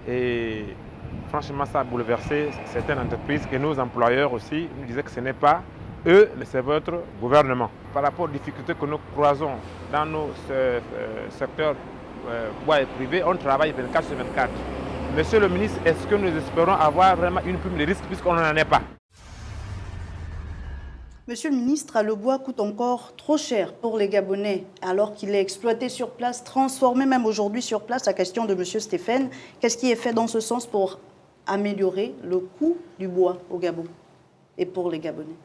Speaker 9: Et franchement, ça a bouleversé certaines entreprises et nos employeurs aussi nous disaient que ce n'est pas eux, mais c'est votre gouvernement. Par rapport aux difficultés que nous croisons dans nos secteurs bois et privés, on travaille 24 sur 24. Monsieur le ministre, est-ce que nous espérons avoir vraiment une prime de risque puisqu'on n'en est pas?
Speaker 3: Monsieur le ministre, le bois coûte encore trop cher pour les Gabonais, alors qu'il est exploité sur place, transformé même aujourd'hui sur place. La question de monsieur Stéphane, qu'est-ce qui est fait dans ce sens pour améliorer le coût du bois au Gabon et pour les Gabonais?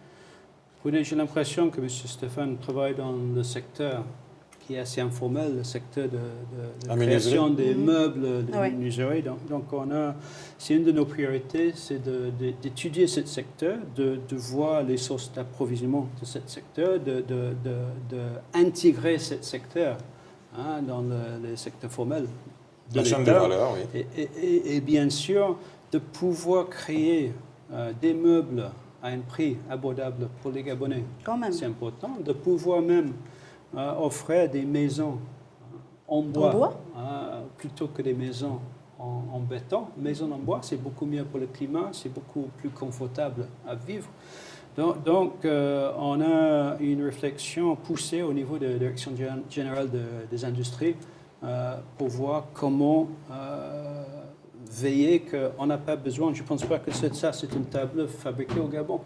Speaker 4: Oui, j'ai l'impression que monsieur Stéphane travaille dans le secteur qui est assez informel, le secteur de création des meubles, de menuiserie. Donc c'est une de nos priorités, c'est d'étudier ce secteur, de voir les sources d'approvisionnement de ce secteur, d'intégrer ce secteur dans le secteur formel de
Speaker 2: la chaîne de valeur, oui.
Speaker 4: Et bien sûr, de pouvoir créer des meubles à un prix abordable pour les Gabonais.
Speaker 3: Quand même.
Speaker 4: C'est important de pouvoir même offrir des maisons en bois, plutôt que des maisons en béton. Maisons en bois, c'est beaucoup mieux pour le climat, c'est beaucoup plus confortable à vivre. Donc on a une réflexion poussée au niveau de la Direction générale des industries pour voir comment veiller qu'on n'a pas besoin, je ne pense pas que ça c'est une table fabriquée au Gabon.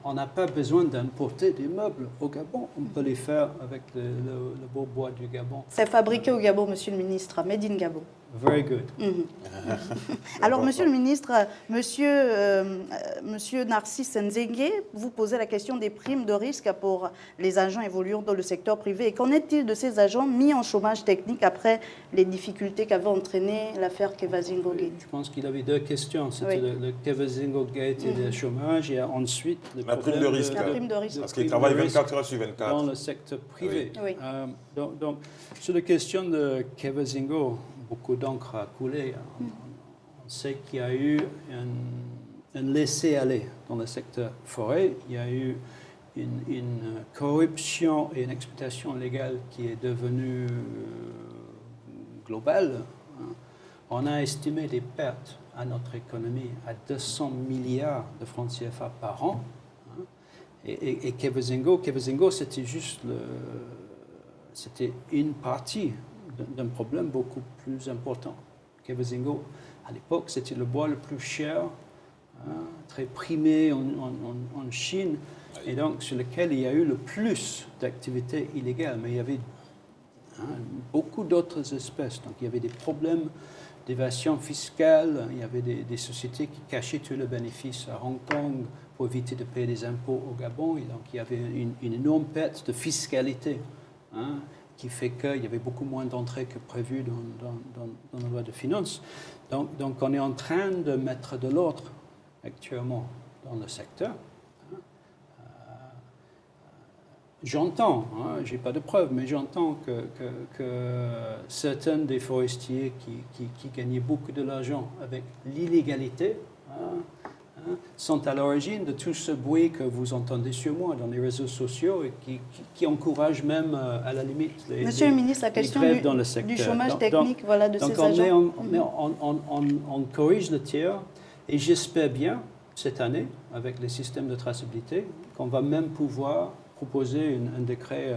Speaker 4: On n'a pas besoin d'importer des meubles au Gabon. On peut les faire avec le beau bois du Gabon.
Speaker 3: C'est fabriqué au Gabon, monsieur le ministre, made in Gabon.
Speaker 4: Very good.
Speaker 3: Alors, monsieur le ministre, monsieur Narcisse Nzengue, vous posez la question des primes de risque pour les agents évoluant dans le secteur privé. Et qu'en est-il de ces agents mis en chômage technique après les difficultés qu'avait entraîné l'affaire Kevazingo Gate?
Speaker 4: Je pense qu'il avait deux questions. C'était le Kevazingo Gate et le chômage, et ensuite
Speaker 2: la prime de risque.
Speaker 3: La prime de risque.
Speaker 2: Parce qu'il travaille 24 heures sur 24.
Speaker 4: Dans le secteur privé.
Speaker 3: Oui.
Speaker 4: Donc, sur la question de Kevazingo, beaucoup d'encre a coulé. On sait qu'il y a eu un laisser-aller dans le secteur forêt. Il y a eu une corruption et une exploitation légale qui est devenue globale. On a estimé des pertes à notre économie à 200 milliards de francs CFA par an. Et Kevazingo, c'était juste c'était une partie d'un problème beaucoup plus important. Kevezingo, à l'époque, c'était le bois le plus cher, très primé en Chine, et donc sur lequel il y a eu le plus d'activités illégales. Mais il y avait beaucoup d'autres espèces. Donc il y avait des problèmes d'évasion fiscale, il y avait des sociétés qui cachaient tous les bénéfices à Hong Kong pour éviter de payer des impôts au Gabon. Et donc il y avait une énorme perte de fiscalité, qui fait qu'il y avait beaucoup moins d'entrées que prévu dans la loi de finances. Donc on est en train de mettre de l'ordre actuellement dans le secteur. J'entends, je n'ai pas de preuves, mais j'entends que certains des forestiers qui gagnaient beaucoup de l'argent avec l'illégalité sont à l'origine de tout ce bruit que vous entendez sur moi dans les réseaux sociaux et qui encouragent même, à la limite, les
Speaker 3: Monsieur le ministre, la question
Speaker 4: grèves dans le secteur.
Speaker 3: du chômage technique de ces agents.
Speaker 4: On corrige le tir et j'espère bien, cette année, avec les systèmes de traçabilité, qu'on va même pouvoir proposer un décret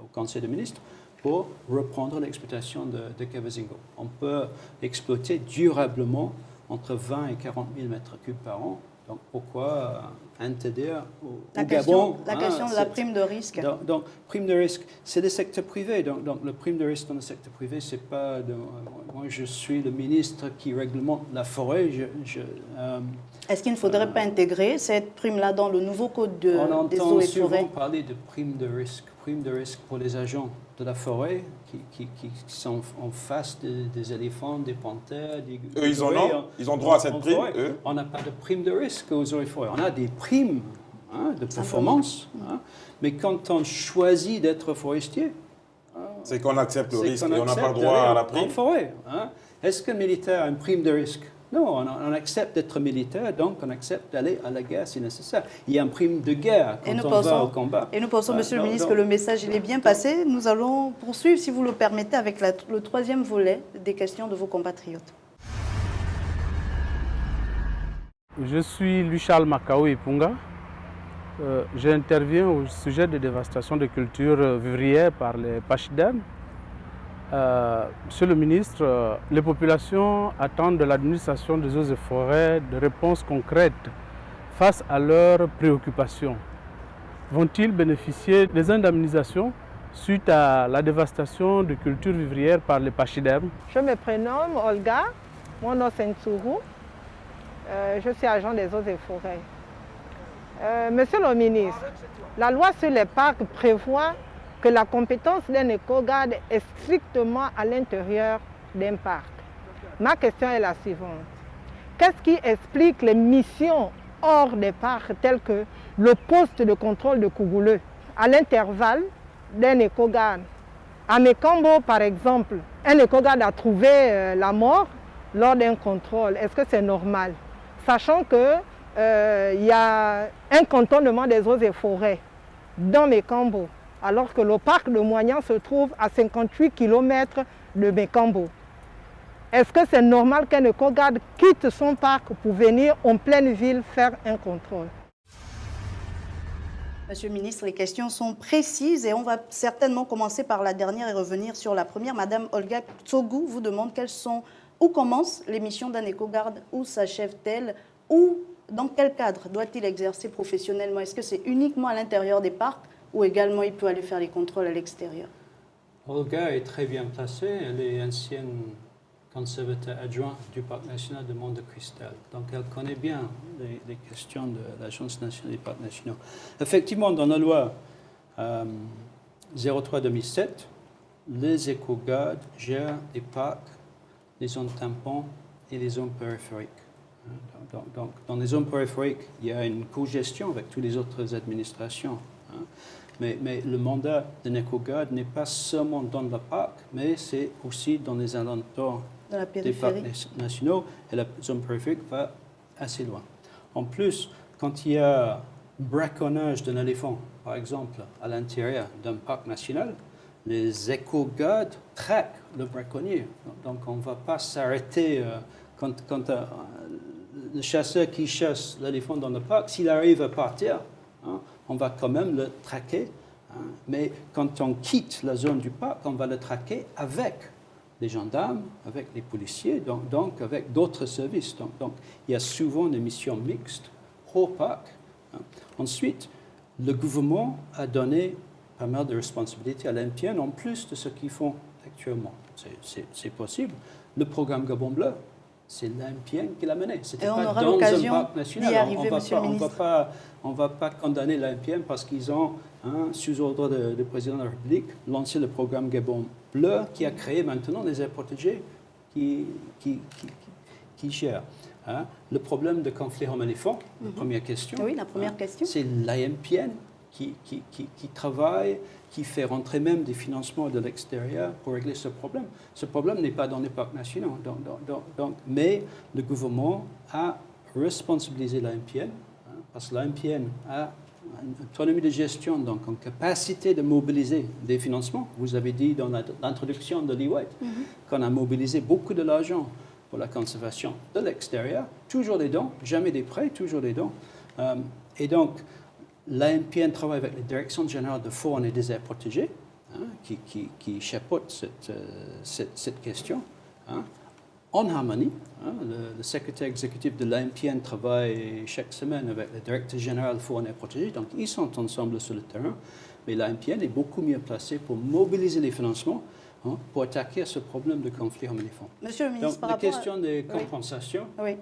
Speaker 4: au Conseil des ministres pour reprendre l'exploitation de Kevezingo. On peut exploiter durablement entre 20 et 40 000 mètres cubes par an. Donc pourquoi interdire au Gabon?
Speaker 3: La question de la prime de risque.
Speaker 4: Donc prime de risque, c'est le secteur privé. Donc le prime de risque dans le secteur privé, c'est pas... moi, je suis le ministre qui réglemente la forêt.
Speaker 3: Est-ce qu'il ne faudrait pas intégrer cette prime-là dans le nouveau code des eaux et forêts?
Speaker 4: On entend souvent parler de prime de risque pour les agents de la forêt qui sont en face des éléphants, des panthères, des
Speaker 2: Eux, ils ont droit à cette prime, eux.
Speaker 4: On n'a pas de prime de risque aux eaux et forêts. On a des primes de performance, mais quand on choisit d'être forestier,
Speaker 2: c'est qu'on accepte le risque et on n'a pas droit à la prime.
Speaker 4: En forêt, est-ce qu'un militaire a une prime de risque? Non, on accepte d'être militaire, donc on accepte d'aller à la guerre si nécessaire. Il y a une prime de guerre quand on va au combat.
Speaker 3: Et nous pensons, Monsieur le ministre, que le message il est bien passé. Nous allons poursuivre, si vous le permettez, avec le troisième volet des questions de vos compatriotes.
Speaker 10: Je suis Louis-Charles Macao Ipunga. J'interviens au sujet de dévastation de cultures vivrières par les pachydermes. Monsieur le ministre, les populations attendent de l'administration des eaux et forêts de réponses concrètes face à leurs préoccupations. Vont-ils bénéficier des indemnisations suite à la dévastation de cultures vivrières par les pachydermes?
Speaker 11: Je me prénomme Olga, mon nom c'est Ntsuru. Je suis agent des eaux et forêts. Monsieur le ministre, la loi sur les parcs prévoit que la compétence d'un éco-garde est strictement à l'intérieur d'un parc. Ma question est la suivante. Qu'est-ce qui explique les missions hors des parcs telles que le poste de contrôle de Kougouleu à l'intervalle d'un éco-garde? À Mekambo, par exemple, un éco-garde a trouvé la mort lors d'un contrôle. Est-ce que c'est normal? Sachant qu'il y a un cantonnement des eaux et forêts dans Mekambo, alors que le parc de Moignan se trouve à 58 km de Mekambo. Est-ce que c'est normal qu'un éco-garde quitte son parc pour venir en pleine ville faire un contrôle?
Speaker 3: Monsieur le ministre, les questions sont précises et on va certainement commencer par la dernière et revenir sur la première. Madame Olga Tsogou vous demande où commence les missions d'un éco-garde, où s'achève-t-elle, ou dans quel cadre doit-il exercer professionnellement? Est-ce que c'est uniquement à l'intérieur des parcs ou également il peut aller faire les contrôles à l'extérieur?
Speaker 4: Olga est très bien placée. Elle est ancienne conservateur adjoint du Parc national de Mont de Cristal. Donc elle connaît bien les questions de l'Agence nationale des parcs nationaux. Effectivement, dans la loi 03-2007, les éco-gardes gèrent les parcs, les zones tampons et les zones périphériques. Donc, dans les zones périphériques, il y a une co-gestion avec toutes les autres administrations. Mais le mandat d'un éco-garde n'est pas seulement dans le parc, mais c'est aussi dans les alentours des parcs nationaux. Et la zone périphérique va assez loin. En plus, quand il y a braconnage d'un éléphant, par exemple, à l'intérieur d'un parc national, les éco-gardes traquent le braconnier. Donc on ne va pas s'arrêter quand le chasseur qui chasse l'éléphant dans le parc, s'il arrive à partir, on va quand même le traquer hein. Mais quand on quitte la zone du parc, on va le traquer avec les gendarmes, avec les policiers, donc avec d'autres services. Donc, il y a souvent des missions mixtes au parc. Hein. Ensuite, le gouvernement a donné pas mal de responsabilités à l'AMPN en plus de ce qu'ils font actuellement. C'est possible. Le programme Gabon Bleu, c'est l'AMPN qui l'a mené. C'était pas
Speaker 3: aura
Speaker 4: dans
Speaker 3: l'occasion
Speaker 4: un parc national.
Speaker 3: d'y arriver, Monsieur le Ministre.
Speaker 4: On ne va pas condamner l'AMPN parce qu'ils ont, sous ordre du président de la République, lancé le programme Gabon Bleu qui a créé maintenant des aires protégées qui gèrent. Hein. Le problème de conflit homme-éléphant, la première question.
Speaker 3: Oui, la première question.
Speaker 4: C'est l'AMPN qui travaille, qui fait rentrer même des financements de l'extérieur pour régler ce problème. Ce problème n'est pas dans les parcs nationaux. Mais le gouvernement a responsabilisé l'AMPN, parce que l'AMPN a une autonomie de gestion, donc une capacité de mobiliser des financements. Vous avez dit dans l'introduction de l'e-White qu'on a mobilisé beaucoup de l'argent pour la conservation de l'extérieur, toujours des dons, jamais des prêts, toujours des dons. Et donc, l'AMPN travaille avec la Direction générale de faune et des aires protégées, qui chapeaute cette question. En harmonie, le secrétaire exécutif de l'AMPN travaille chaque semaine avec le directeur général de faune et aires protégées, donc ils sont ensemble sur le terrain, mais l'AMPN est beaucoup mieux placé pour mobiliser les financements pour attaquer ce problème de conflit homme-éléphant.
Speaker 3: Monsieur le ministre,
Speaker 4: donc,
Speaker 3: par
Speaker 4: la
Speaker 3: rapport
Speaker 4: question des compensations,
Speaker 3: oui.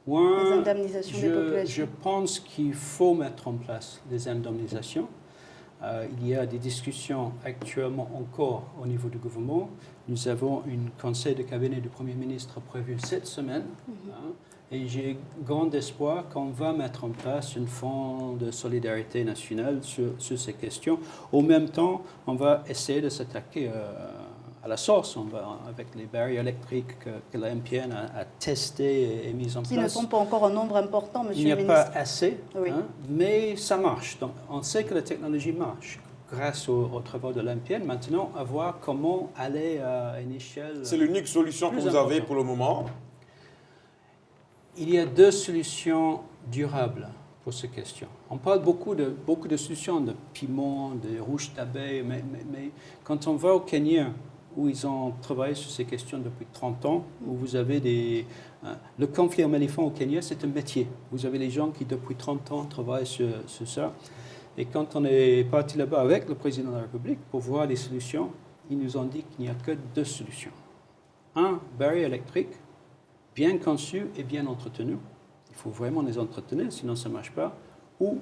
Speaker 4: moi,
Speaker 3: Les indemnisations des populations.
Speaker 4: je pense qu'il faut mettre en place des indemnisations. Il y a des discussions actuellement encore au niveau du gouvernement. Nous avons un conseil de cabinet du Premier ministre prévu cette semaine. Et j'ai grand espoir qu'on va mettre en place un fonds de solidarité nationale sur ces questions. Au même temps, on va essayer de s'attaquer à la source, avec les barrières électriques que l'AMPN a testées et mises en place.
Speaker 3: Qui ne sont pas encore en nombre important, Monsieur le ministre.
Speaker 4: Il n'y a pas assez,
Speaker 3: oui.
Speaker 4: Mais ça marche. Donc, on sait que la technologie marche grâce aux travaux de l'AMPN. Maintenant, à voir comment aller à une échelle.
Speaker 2: C'est l'unique solution que vous avez pour le moment?
Speaker 4: Il y a deux solutions durables pour ces questions. On parle beaucoup de solutions de piment, de rouge d'abeille, mais quand on va au Kenya, où ils ont travaillé sur ces questions depuis 30 ans, où vous avez le conflit homme-éléphant au Kenya, c'est un métier. Vous avez des gens qui, depuis 30 ans, travaillent sur ça. Et quand on est parti là-bas avec le président de la République pour voir les solutions, ils nous ont dit qu'il n'y a que deux solutions. Un, barrière électrique, bien conçu et bien entretenu. Il faut vraiment les entretenir, sinon ça ne marche pas. Ou,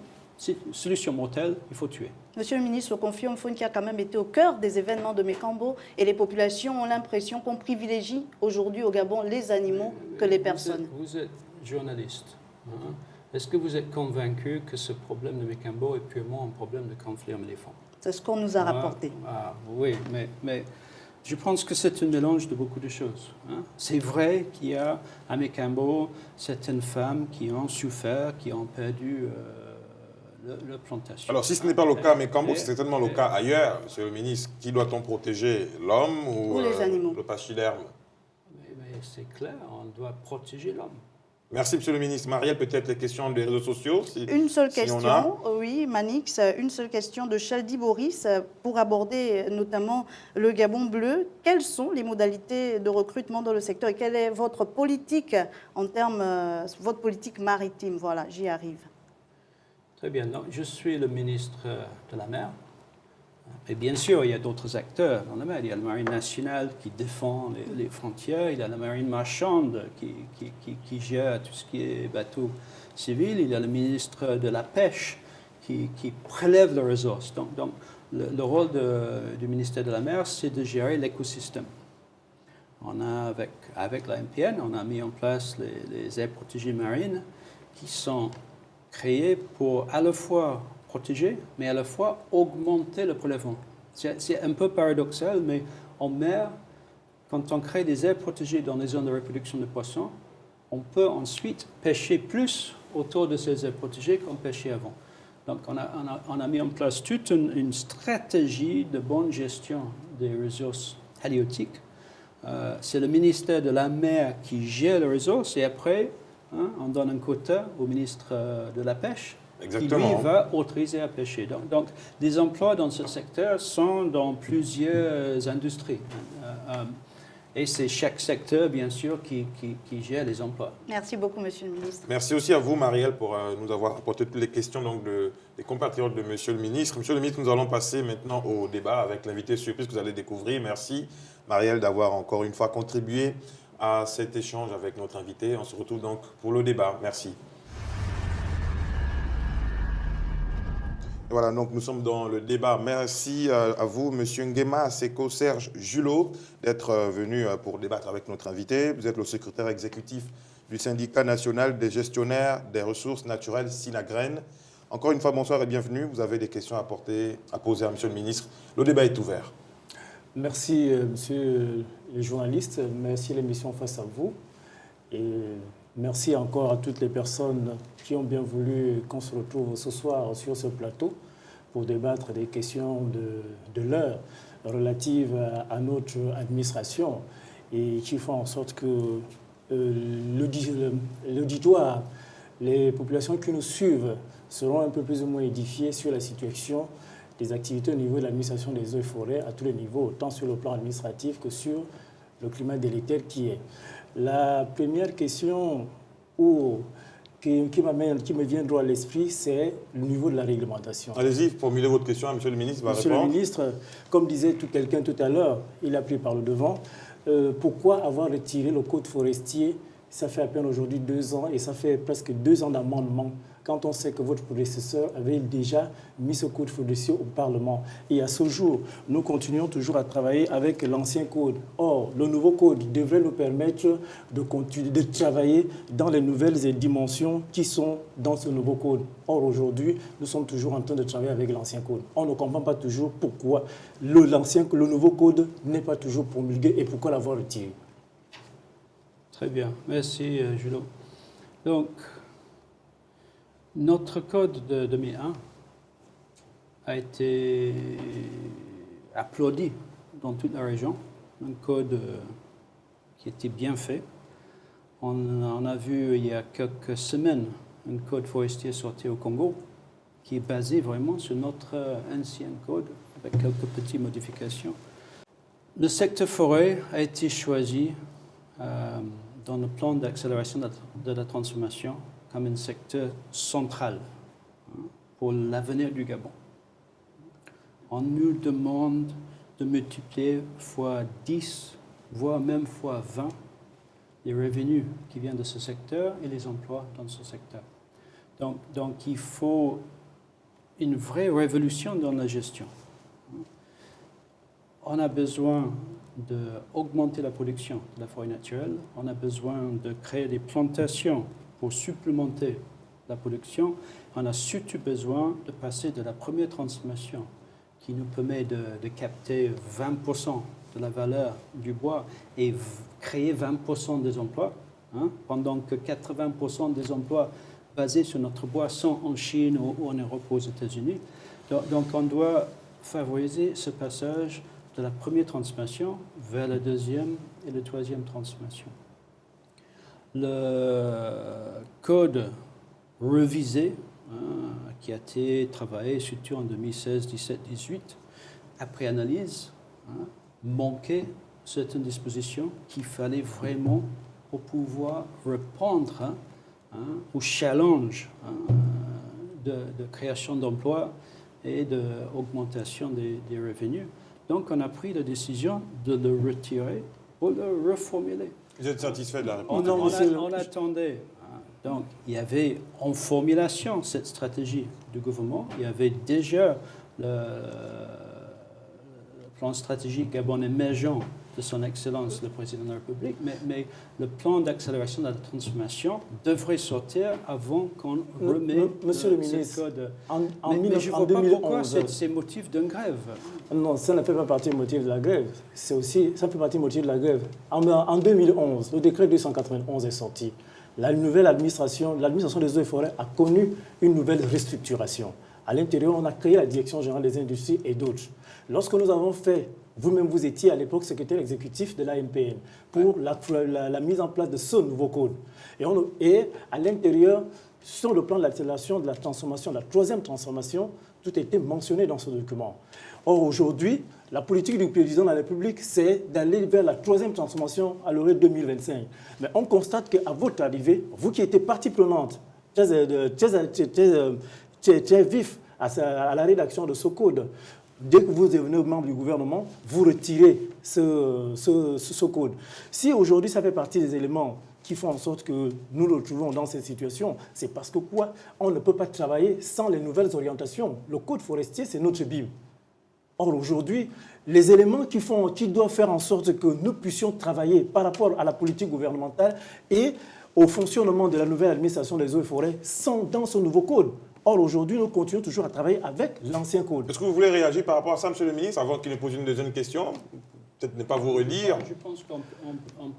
Speaker 4: solution mortelle, il faut tuer.
Speaker 3: Monsieur le ministre, le conflit homme-faune qui a quand même été au cœur des événements de Mékambo et les populations ont l'impression qu'on privilégie aujourd'hui au Gabon les animaux que les personnes.
Speaker 4: Vous êtes journaliste. Est-ce que vous êtes convaincu que ce problème de Mékambo est purement un problème de conflit homme-éléphant?
Speaker 3: C'est ce qu'on nous a rapporté.
Speaker 4: Oui, mais je pense que c'est un mélange de beaucoup de choses. C'est vrai qu'il y a à Mékambo certaines femmes qui ont souffert, qui ont perdu leur plantation.
Speaker 2: Alors, si ce n'est pas le cas à Mékambo, c'est certainement le cas ailleurs. Monsieur le ministre, qui doit-on protéger? L'homme ou
Speaker 3: les animaux?
Speaker 2: Le pachyderme?
Speaker 4: Mais c'est clair, on doit protéger l'homme.
Speaker 2: Merci, Monsieur le ministre. Marielle, peut-être les questions des réseaux sociaux
Speaker 3: Une seule question, oui, Manix, une seule question de Chaldi Boris pour aborder notamment le Gabon bleu. Quelles sont les modalités de recrutement dans le secteur et quelle est votre politique en termes, votre politique maritime? Voilà, j'y arrive.
Speaker 4: Très bien. Donc, je suis le ministre de la mer. Et bien sûr, il y a d'autres acteurs dans la mer. Il y a la marine nationale qui défend les frontières. Il y a la marine marchande qui gère tout ce qui est bateau civil. Il y a le ministre de la pêche qui prélève les ressources. Donc le rôle du ministère de la mer, c'est de gérer l'écosystème. On a, avec la MPN, on a mis en place les aires protégées marines qui sont créées pour à la fois protéger, mais à la fois augmenter le prélèvement. C'est un peu paradoxal, mais en mer, quand on crée des aires protégées dans les zones de reproduction de poissons, on peut ensuite pêcher plus autour de ces aires protégées qu'on pêchait avant. Donc on a mis en place toute une stratégie de bonne gestion des ressources halieutiques. C'est le ministère de la mer qui gère les ressources et après, on donne un quota au ministre de la Pêche
Speaker 2: Exactement.
Speaker 4: qui lui va autoriser à pêcher. Donc, des emplois dans ce secteur sont dans plusieurs industries. Et c'est chaque secteur, bien sûr, qui gère les emplois.
Speaker 3: Merci beaucoup, Monsieur le ministre.
Speaker 2: Merci aussi à vous, Marielle, pour nous avoir apporté toutes les questions donc, des compatriotes de Monsieur le ministre. Monsieur le ministre, nous allons passer maintenant au débat avec l'invité surprise que vous allez découvrir. Merci, Marielle, d'avoir encore une fois contribué à cet échange avec notre invité. On se retrouve donc pour le débat. Merci. Voilà, donc nous sommes dans le débat. Merci à vous, Monsieur Nguema Seko Serge Julot, d'être venu pour débattre avec notre invité. Vous êtes le secrétaire exécutif du syndicat national des gestionnaires des ressources naturelles Sinagren. Encore une fois, bonsoir et bienvenue. Vous avez des questions à poser à Monsieur le ministre. Le débat est ouvert.
Speaker 12: Merci, monsieur les journalistes. Merci l'émission Face à vous. Et merci encore à toutes les personnes qui ont bien voulu qu'on se retrouve ce soir sur ce plateau pour débattre des questions de l'heure relatives à notre administration et qui font en sorte que l'auditoire, les populations qui nous suivent seront un peu plus ou moins édifiées sur la situation des activités au niveau de l'administration des eaux et forêts à tous les niveaux, autant sur le plan administratif que sur le climat délétère qui est. La première question qui me vient droit à l'esprit, c'est le niveau de la réglementation.
Speaker 2: Allez-y, formulez votre question, Monsieur le ministre va
Speaker 12: Monsieur
Speaker 2: répondre.
Speaker 12: le ministre, comme disait quelqu'un tout à l'heure, il a pris par le devant. Pourquoi avoir retiré le code forestier? Ça fait à peine aujourd'hui 2 ans et ça fait presque 2 ans d'amendement quand on sait que votre prédécesseur avait déjà mis ce code forestier au Parlement. Et à ce jour, nous continuons toujours à travailler avec l'ancien code. Or, le nouveau code devrait nous permettre de continuer de travailler dans les nouvelles dimensions qui sont dans ce nouveau code. Or, aujourd'hui, nous sommes toujours en train de travailler avec l'ancien code. On ne comprend pas toujours pourquoi le nouveau code n'est pas toujours promulgué et pourquoi l'avoir retiré.
Speaker 4: Très bien, merci Julot. Donc, notre code de 2001 a été applaudi dans toute la région, un code qui était bien fait. On a vu il y a quelques semaines un code forestier sorti au Congo qui est basé vraiment sur notre ancien code avec quelques petites modifications. Le secteur forêt a été choisi dans le plan d'accélération de la transformation comme un secteur central pour l'avenir du Gabon. On nous demande de multiplier fois 10, voire même fois 20, les revenus qui viennent de ce secteur et les emplois dans ce secteur. Donc il faut une vraie révolution dans la gestion. On a besoin d'augmenter la production de la forêt naturelle, on a besoin de créer des plantations pour supplémenter la production, on a surtout besoin de passer de la première transformation qui nous permet de capter 20% de la valeur du bois et créer 20% des emplois, pendant que 80% des emplois basés sur notre bois sont en Chine ou en Europe ou aux États-Unis. Donc on doit favoriser ce passage de la première transformation vers la deuxième et la troisième transformation. Le code révisé, qui a été travaillé surtout en 2016, 17, 18, après analyse, manquait certaines dispositions qu'il fallait vraiment pour pouvoir répondre au challenge de création d'emplois et d'augmentation des revenus. Donc, on a pris la décision de le retirer pour le reformuler.
Speaker 2: Vous êtes satisfait de la réponse?
Speaker 4: On attendait. Donc, il y avait en formulation cette stratégie du gouvernement. Il y avait déjà le plan stratégique Gabon émergent de son Excellence, le Président de la République, mais le plan d'accélération de la transformation devrait sortir avant qu'on remette
Speaker 12: Monsieur le ministre,
Speaker 4: code.
Speaker 12: Mais je ne vois pas pourquoi
Speaker 4: c'est motif d'une grève.
Speaker 12: Non, ça ne fait pas partie du motif de la grève. Ça fait partie du motif de la grève. En 2011, le décret 291 est sorti. La nouvelle l'administration des eaux et forêts a connu une nouvelle restructuration. À l'intérieur, on a créé la Direction générale des industries et d'autres. Lorsque nous avons fait, vous-même vous étiez à l'époque secrétaire exécutif de l'AMPN pour la mise en place de ce nouveau code. Et à l'intérieur, sur le plan de l'accélération de la transformation, de la troisième transformation, tout a été mentionné dans ce document. Or, aujourd'hui, la politique du président de la République, c'est d'aller vers la troisième transformation à l'horizon 2025. Mais on constate qu'à votre arrivée, vous qui étiez partie prenante, très vif à la rédaction de ce code, dès que vous devenez membre du gouvernement, vous retirez ce code. Si aujourd'hui, ça fait partie des éléments qui font en sorte que nous nous retrouvons dans cette situation, c'est parce que quoi? On ne peut pas travailler sans les nouvelles orientations. Le code forestier, c'est notre Bible. Or, aujourd'hui, les éléments qui doivent faire en sorte que nous puissions travailler par rapport à la politique gouvernementale et au fonctionnement de la nouvelle administration des eaux et forêts sont dans ce nouveau code. Or, aujourd'hui, nous continuons toujours à travailler avec l'ancien code.
Speaker 2: Est-ce que vous voulez réagir par rapport à ça, Monsieur le ministre, avant qu'il ne pose une deuxième question? Peut-être ne pas vous relire.
Speaker 4: Je pense qu'on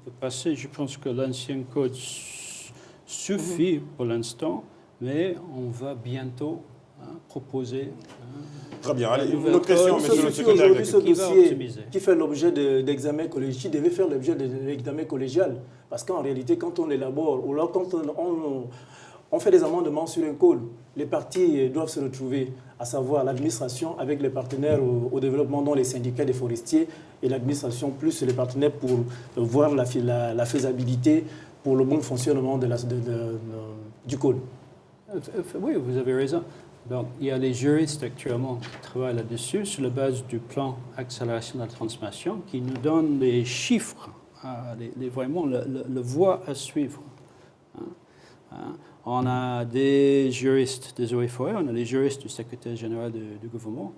Speaker 4: peut passer. Je pense que l'ancien code suffit pour l'instant, mais on va bientôt proposer.
Speaker 2: Très bien. Allez, une autre question, Monsieur le secrétaire.
Speaker 12: Aujourd'hui, ce dossier qui fait l'objet d'examen collégial, qui devait faire l'objet d'examen collégial, parce qu'en réalité, quand on élabore, ou alors quand on fait des amendements sur un code, les parties doivent se retrouver, à savoir l'administration avec les partenaires au développement, dont les syndicats des forestiers, et l'administration plus les partenaires pour voir la faisabilité pour le bon fonctionnement du code.
Speaker 4: Oui, vous avez raison. Donc, il y a les juristes actuellement qui travaillent là-dessus sur la base du plan accélération de la transformation qui nous donne les chiffres, vraiment le voie à suivre. On a des juristes des eaux et forêts, on a les juristes du secrétaire général du gouvernement.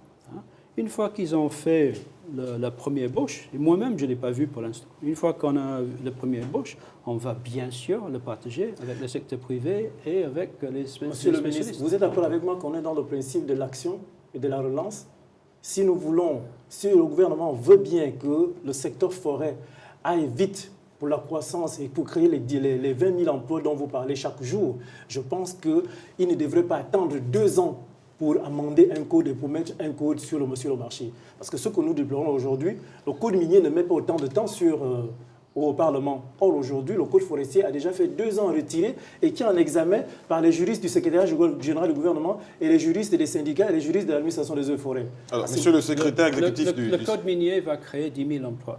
Speaker 4: Une fois qu'ils ont fait la première ébauche, et moi-même je ne l'ai pas vu pour l'instant, une fois qu'on a la première ébauche, on va bien sûr le partager avec le secteur privé et avec les spécialistes.
Speaker 12: Monsieur le ministre, vous êtes d'accord avec moi qu'on est dans le principe de l'action et de la relance? Si le gouvernement veut bien que le secteur forêt aille vite pour la croissance et pour créer les 20 000 emplois dont vous parlez chaque jour, je pense qu'il ne devrait pas attendre 2 ans pour amender un code et pour mettre un code sur le marché. Parce que ce que nous déplorons aujourd'hui, le code minier ne met pas autant de temps au Parlement. Or, aujourd'hui, le code forestier a déjà fait 2 ans retiré et qui est en examen par les juristes du secrétaire général du gouvernement et les juristes des syndicats et les juristes de l'administration des eaux et forêts.
Speaker 2: Alors, monsieur le secrétaire exécutif
Speaker 4: le code minier va créer 10 000 emplois.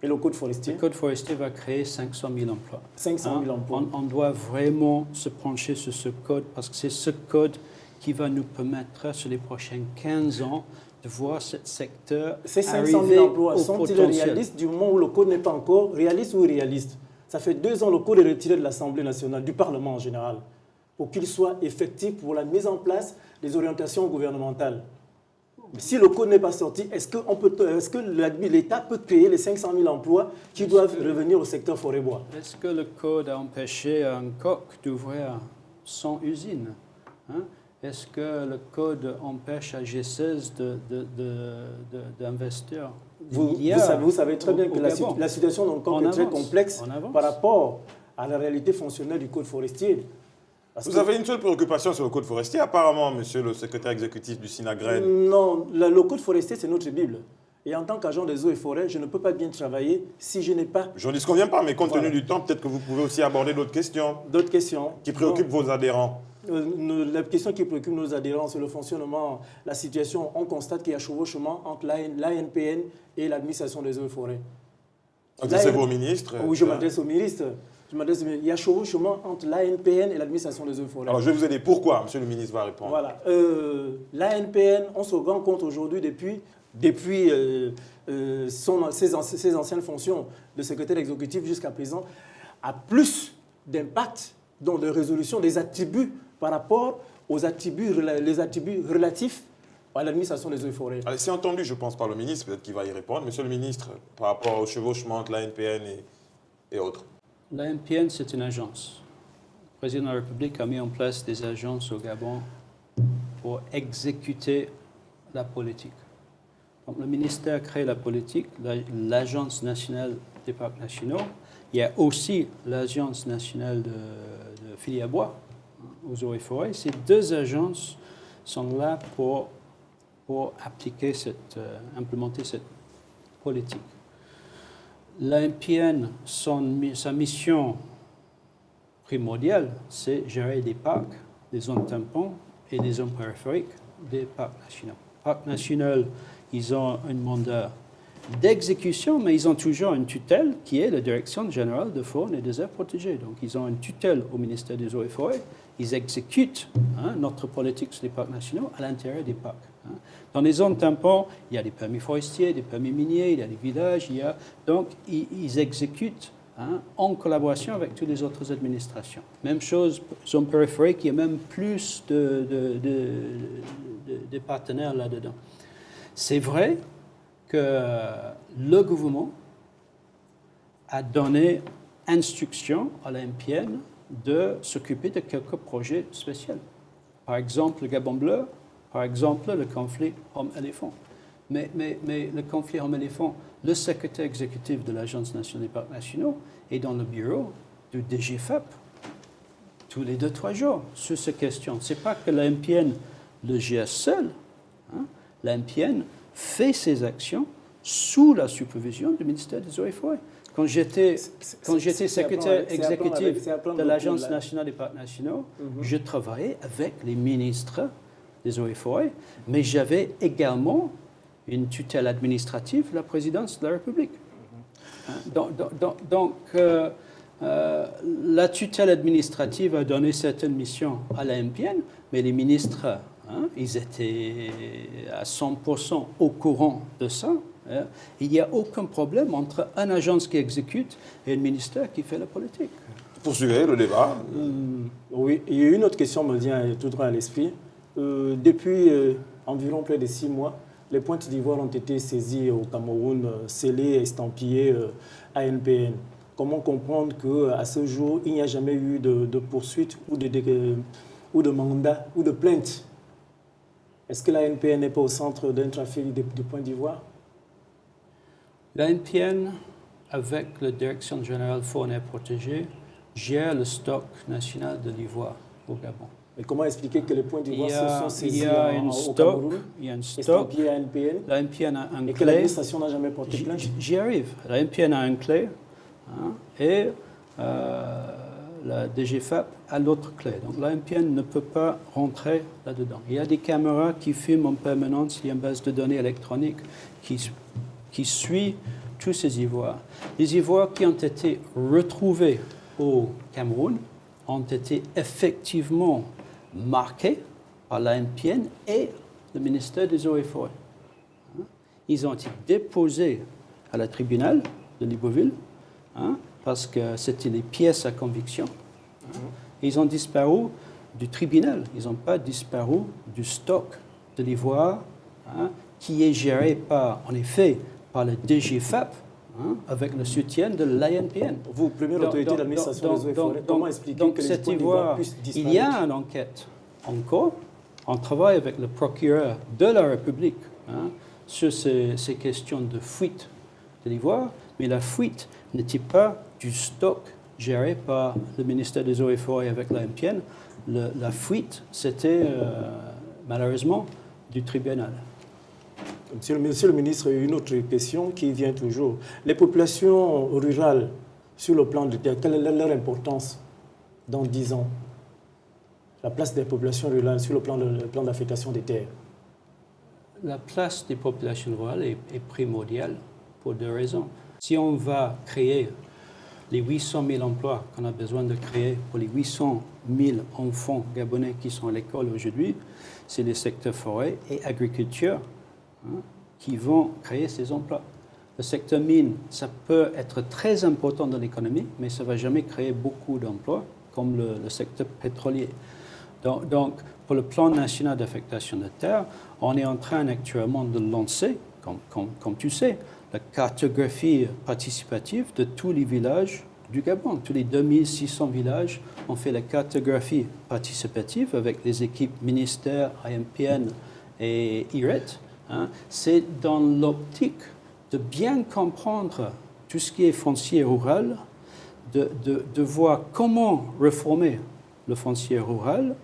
Speaker 12: Et le code forestier?
Speaker 4: Le code forestier va créer 500 000 emplois.
Speaker 12: 500 000 emplois.
Speaker 4: On doit vraiment se pencher sur ce code parce que c'est ce code qui va nous permettre, sur les prochains 15 ans, de voir ce secteur
Speaker 12: Ces 500
Speaker 4: arriver
Speaker 12: 000 emplois
Speaker 4: au
Speaker 12: sont-ils
Speaker 4: potentiel.
Speaker 12: réalistes du moment où le code n'est pas encore réaliste ou irréaliste? Ça fait 2 ans que le code est retiré de l'Assemblée nationale, du Parlement en général, pour qu'il soit effectif pour la mise en place des orientations gouvernementales. Si le code n'est pas sorti, est-ce que l'État peut créer les 500 000 emplois qui doivent revenir au secteur forêt-bois?
Speaker 4: Est-ce que le code a empêché un coq d'ouvrir 100 usines? Est-ce que le code empêche à G16 d'investir
Speaker 12: vous savez très bien que la situation dans le coq est très complexe par rapport à la réalité fonctionnelle du code forestier.
Speaker 2: Vous avez une seule préoccupation sur le code forestier, apparemment, monsieur le secrétaire exécutif du SINAGREN.
Speaker 12: Non, le code forestier, c'est notre Bible. Et en tant qu'agent des eaux et forêts, je ne peux pas bien travailler si je n'ai pas...
Speaker 2: Je ne disconviens pas, mais compte tenu du temps, peut-être que vous pouvez aussi aborder d'autres questions.
Speaker 12: D'autres questions.
Speaker 2: Qui préoccupent vos adhérents.
Speaker 12: La question qui préoccupe nos adhérents, c'est le fonctionnement, la situation. On constate qu'il y a chevauchement entre l'ANPN et l'administration des eaux et forêts.
Speaker 2: Adressez-vous au ministre.
Speaker 12: Oui, je m'adresse au ministre. Il y a chevauchement entre l'ANPN et l'administration des eaux et forêts.
Speaker 2: Alors, je vais vous aider. Pourquoi, monsieur le ministre va répondre.
Speaker 12: Voilà. L'ANPN, on se rend compte aujourd'hui, depuis ses anciennes fonctions de secrétaire exécutif jusqu'à présent, a plus d'impact dans la résolution des attributs par rapport aux attributs relatifs à l'administration des eaux et forêts.
Speaker 2: C'est entendu, je pense, par le ministre, peut-être qu'il va y répondre. Monsieur le ministre, par rapport au chevauchement entre l'ANPN et autres.
Speaker 4: L'ANPN, c'est une agence. Le président de la République a mis en place des agences au Gabon pour exécuter la politique. Donc, le ministère crée la politique, l'Agence nationale des parcs nationaux. Il y a aussi l'Agence nationale de filière bois aux eaux et forêts. Ces 2 agences sont là pour implémenter cette politique. L'ANPN, sa mission primordiale, c'est gérer des parcs des zones tampons et des zones périphériques des parcs nationaux. Parcs nationaux, ils ont un mandat d'exécution, mais ils ont toujours une tutelle qui est la Direction générale de faune et des aires protégées. Donc, ils ont une tutelle au ministère des Eaux et Forêts. Ils exécutent notre politique sur les parcs nationaux à l'intérieur des parcs. Dans les zones tampons, il y a des permis forestiers, des permis miniers, il y a des villages. Donc, ils exécutent en collaboration avec toutes les autres administrations. Même chose, zone périphérique, il y a même plus de partenaires là-dedans. C'est vrai que le gouvernement a donné instruction à la MPN de s'occuper de quelques projets spéciaux. Par exemple, le Gabon bleu, par exemple, le conflit homme-éléphant. Mais le conflit homme-éléphant, le secrétaire exécutif de l'Agence nationale des parcs nationaux est dans le bureau du DGFAP tous les 2-3 jours sur ces questions. Ce n'est pas que la MPN le gère seul. La MPN fait ses actions sous la supervision du ministère des Eaux et Forêts. Quand j'étais secrétaire exécutif de l'Agence nationale des parcs nationaux, je travaillais avec les ministres des Eaux et Forêts, mais j'avais également une tutelle administrative de la présidence de la République. Donc, la tutelle administrative a donné certaines missions à la MPN, mais les ministres, ils étaient à 100% au courant de ça. Il n'y a aucun problème entre une agence qui exécute et un ministère qui fait la politique.
Speaker 2: Poursuivez le débat.
Speaker 12: Oui, il y a une autre question me vient tout droit à l'esprit. Depuis environ près de 6 mois, les pointes d'ivoire ont été saisies au Cameroun, scellées et estampillées ANPN. Comment comprendre qu'à ce jour, il n'y a jamais eu de poursuite ou de mandat ou de plainte? Est-ce que l'ANPN n'est pas au centre d'un trafic de points d'ivoire?
Speaker 4: L'ANPN, avec la Direction générale faune et protégée, gère le stock national de l'ivoire au Gabon.
Speaker 12: Mais comment expliquer que les points d'ivoire se sont saisis au Cameroun,
Speaker 4: il y a un stock.
Speaker 12: Estampillés à ANPN,
Speaker 4: l'ANPN a un clé.
Speaker 12: Et que l'administration n'a jamais porté plainte?
Speaker 4: J'y arrive. L'ANPN a un clé et la DGFAP a l'autre clé. Donc l'ANPN ne peut pas rentrer là-dedans. Il y a des caméras qui filment en permanence. Il y a une base de données électronique qui suit tous ces ivoires. Les ivoires qui ont été retrouvés au Cameroun ont été effectivement marqués par l'ANPN et le ministère des Eaux et Forêts. Ils ont été déposés à la tribunal de Libreville parce que c'était les pièces à conviction. Ils ont disparu du tribunal. Ils n'ont pas disparu du stock de l'ivoire qui est géré par, en effet, par le DGFAP avec le soutien de l'ANPN.
Speaker 12: Vous, première autorité d'administration des eaux et forêts, comment expliquer que les points d'ivoire puissent disparaître?
Speaker 4: Il y a une enquête encore. On travaille avec le procureur de la République sur ces questions de fuite de l'ivoire, mais la fuite n'était pas du stock géré par le ministère des Eaux et Forêts avec l'ANPN. La fuite, c'était malheureusement du tribunal.
Speaker 12: Monsieur le ministre, une autre question qui vient toujours. Les populations rurales, sur le plan de terre, quelle est leur importance dans 10 ans? La place des populations rurales sur le plan d'affectation des terres?
Speaker 4: La place des populations rurales est primordiale pour 2 raisons. Si on va créer les 800 000 emplois qu'on a besoin de créer pour les 800 000 enfants gabonais qui sont à l'école aujourd'hui, c'est les secteurs forêt et agriculture qui vont créer ces emplois. Le secteur mine, ça peut être très important dans l'économie, mais ça ne va jamais créer beaucoup d'emplois comme le secteur pétrolier. Donc, pour le plan national d'affectation de terre, on est en train actuellement de lancer, comme tu sais, la cartographie participative de tous les villages du Gabon. Tous les 2600 villages ont fait la cartographie participative avec les équipes ministères, ANPN et IRET. C'est dans l'optique de bien comprendre tout ce qui est foncier rural, de voir comment réformer le foncier rural,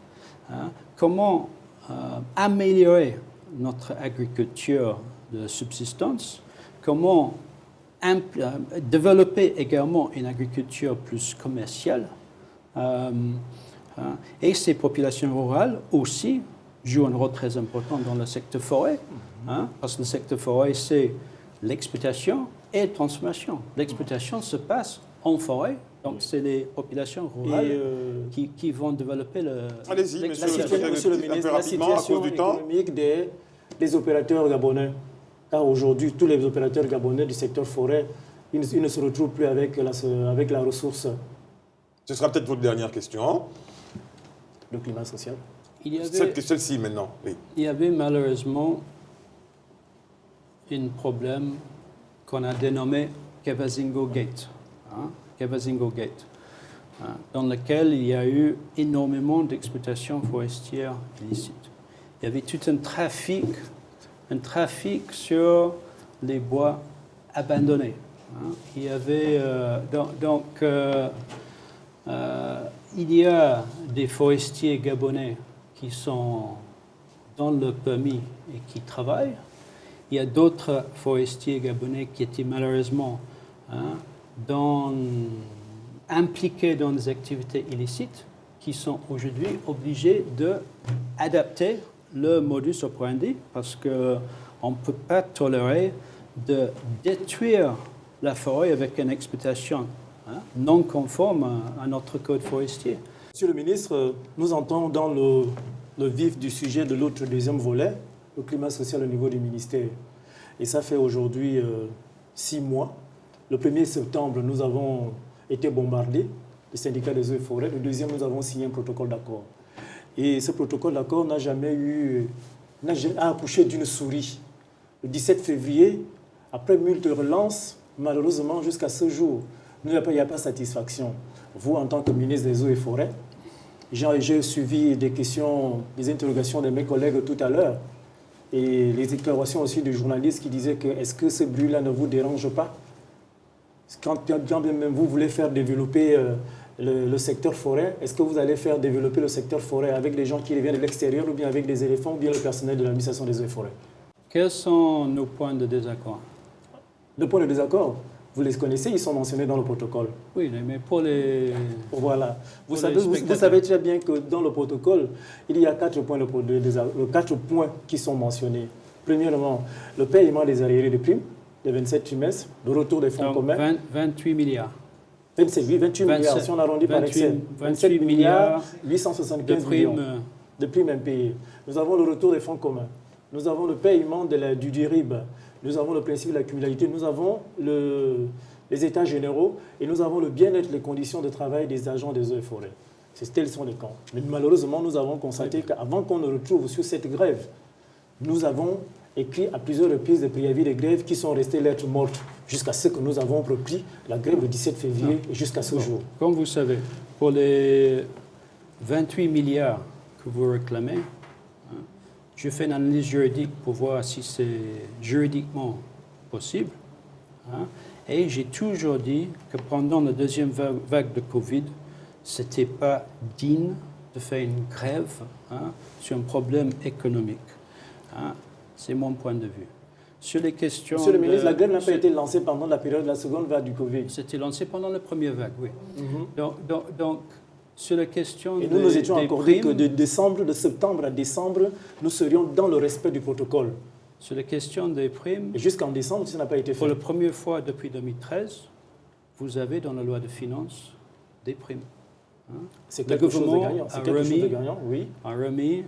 Speaker 4: comment améliorer notre agriculture de subsistance, comment développer également une agriculture plus commerciale, hein. Et ces populations rurales aussi jouent un rôle très important dans le secteur forêt, hein, parce que le secteur forêt, c'est l'exploitation et la transformation. L'exploitation se passe en forêt, donc c'est les populations rurales qui vont développer
Speaker 2: Allez-y,
Speaker 12: monsieur le ministre, la situation économique des opérateurs gabonais. Car aujourd'hui, tous les opérateurs gabonais du secteur forêt, ils ne se retrouvent plus avec la ressource.
Speaker 2: Ce sera peut-être votre dernière question.
Speaker 12: Le climat social.
Speaker 2: Celle-ci maintenant, oui.
Speaker 4: Il y avait malheureusement un problème qu'on a dénommé Kabazingo Gate, hein, Kabazingo Gate, hein, dans lequel il y a eu énormément d'exploitations forestières illicites. Il y avait tout un trafic sur les bois abandonnés. Hein. Il y avait il y a des forestiers gabonais qui sont dans le permis et qui travaillent. Il y a d'autres forestiers gabonais qui étaient malheureusement impliqués dans des activités illicites, qui sont aujourd'hui obligés d'adapter le modus operandi parce qu'on ne peut pas tolérer de détruire la forêt avec une exploitation non conforme à notre code forestier.
Speaker 12: Monsieur le ministre, nous entrons dans le vif du sujet de l'autre deuxième volet, le climat social au niveau du ministère. Et ça fait aujourd'hui 6 mois. Le 1er septembre, nous avons été bombardés, le syndicat des eaux et forêts. Le 2e, nous avons signé un protocole d'accord. Et ce protocole d'accord n'a jamais accouché d'une souris. Le 17 février, après moult relances, malheureusement, jusqu'à ce jour, il n'y a pas de satisfaction. Vous, en tant que ministre des eaux et forêts, j'ai suivi des questions, des interrogations de mes collègues tout à l'heure, et les déclarations aussi des journalistes qui disaient que est-ce que ce bruit-là ne vous dérange pas? Quand même vous voulez faire développer le secteur forêt, est-ce que vous allez faire développer le secteur forêt avec des gens qui viennent de l'extérieur ou bien avec des éléphants ou bien le personnel de l'administration des eaux et forêts?
Speaker 4: Quels sont nos points de désaccord?
Speaker 12: Les points de désaccord, vous les connaissez, ils sont mentionnés dans le protocole.
Speaker 4: Oui, mais pour les...
Speaker 12: Voilà. Vous savez très bien que dans le protocole, il y a 4 points qui sont mentionnés. Premièrement, le paiement des arriérés de primes, les 27 trimestres, le retour des fonds communs.
Speaker 4: 28 milliards.
Speaker 12: 28 milliards, si on arrondit par excès. 27 milliards, 875 millions de primes impayées. Nous avons le retour des fonds communs. Nous avons le paiement du DIRIB. Nous avons le principe de la cumulalité. Nous avons les états généraux et nous avons le bien-être, les conditions de travail des agents des eaux et forêts. Tels sont les camps. Mais malheureusement, nous avons constaté qu'avant qu'on ne retrouve sur cette grève, nous avons écrit à plusieurs reprises des préavis de grève qui sont restés lettres mortes jusqu'à ce que nous avons repris la grève le 17 février et jusqu'à ce jour.
Speaker 4: Comme vous savez, pour les 28 milliards que vous réclamez, je fais une analyse juridique pour voir si c'est juridiquement possible. Et j'ai toujours dit que pendant la deuxième vague de Covid, ce n'était pas digne de faire une grève sur un problème économique. C'est mon point de vue. Sur les questions...
Speaker 12: Monsieur le ministre, la grève n'a pas été lancée pendant la période de la seconde vague du Covid.
Speaker 4: C'était lancé pendant la première vague, oui. Donc, sur la question
Speaker 12: et nous étions encore dit que de septembre à décembre, nous serions dans le respect du protocole.
Speaker 4: Sur la question des primes...
Speaker 12: Et jusqu'en décembre, ça n'a pas été fait.
Speaker 4: Pour la première fois depuis 2013, vous avez dans la loi de finances des primes.
Speaker 12: C'est quelque chose de gagnant. C'est quelque chose de gagnant, oui.
Speaker 4: A remis,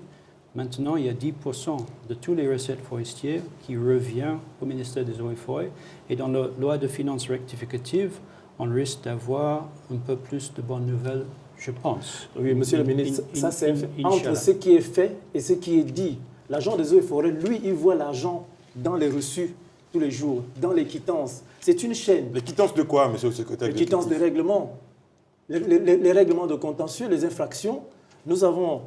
Speaker 4: maintenant, il y a 10% de tous les recettes forestières qui revient au ministère des Eaux et Forêts. Et dans la loi de finances rectificative, on risque d'avoir un peu plus de bonnes nouvelles, je pense.
Speaker 12: Oui, monsieur le ministre, ça c'est entre ce qui est fait et ce qui est dit. L'agent des eaux et forêts, lui, il voit l'argent dans les reçus tous les jours, dans les quittances. C'est une chaîne.
Speaker 2: Les quittances de quoi, monsieur le secrétaire?
Speaker 12: Les quittances des règlements. Les règlements de contentieux, les infractions. Nous avons,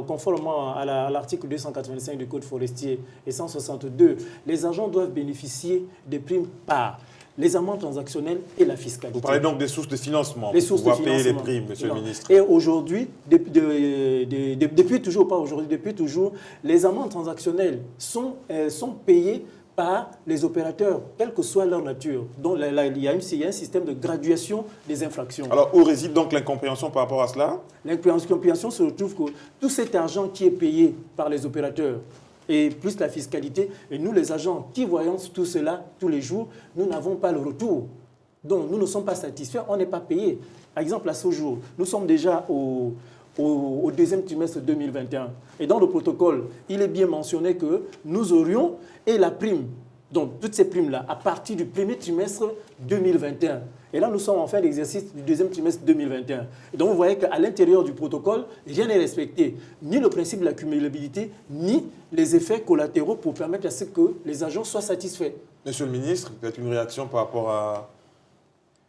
Speaker 12: conformément à l'article 285 du Code forestier et 162, les agents doivent bénéficier des primes par les amendes transactionnelles et la fiscalité.
Speaker 2: Vous parlez donc des sources de financement
Speaker 12: pour pouvoir
Speaker 2: payer les primes, monsieur le ministre.
Speaker 12: Et aujourd'hui, depuis toujours, pas aujourd'hui, depuis toujours, les amendes transactionnelles sont payées par les opérateurs, quelle que soit leur nature. Donc il y a un système de graduation des infractions.
Speaker 2: Alors, où réside donc l'incompréhension par rapport à cela?
Speaker 12: L'incompréhension se retrouve que tout cet argent qui est payé par les opérateurs, et plus la fiscalité, et nous les agents qui voyons tout cela tous les jours, nous n'avons pas le retour. Donc nous ne sommes pas satisfaits, on n'est pas payé. Par exemple, à ce jour, nous sommes déjà au deuxième trimestre 2021. Et dans le protocole, il est bien mentionné que nous aurions et la prime, donc toutes ces primes-là, à partir du premier trimestre 2021. Et là, nous sommes en fin d'exercice du deuxième trimestre 2021. Et donc, vous voyez qu'à l'intérieur du protocole, rien n'est respecté. Ni le principe de l'accumulabilité, ni les effets collatéraux pour permettre à ce que les agents soient satisfaits.
Speaker 2: Monsieur le ministre, peut-être une réaction par rapport à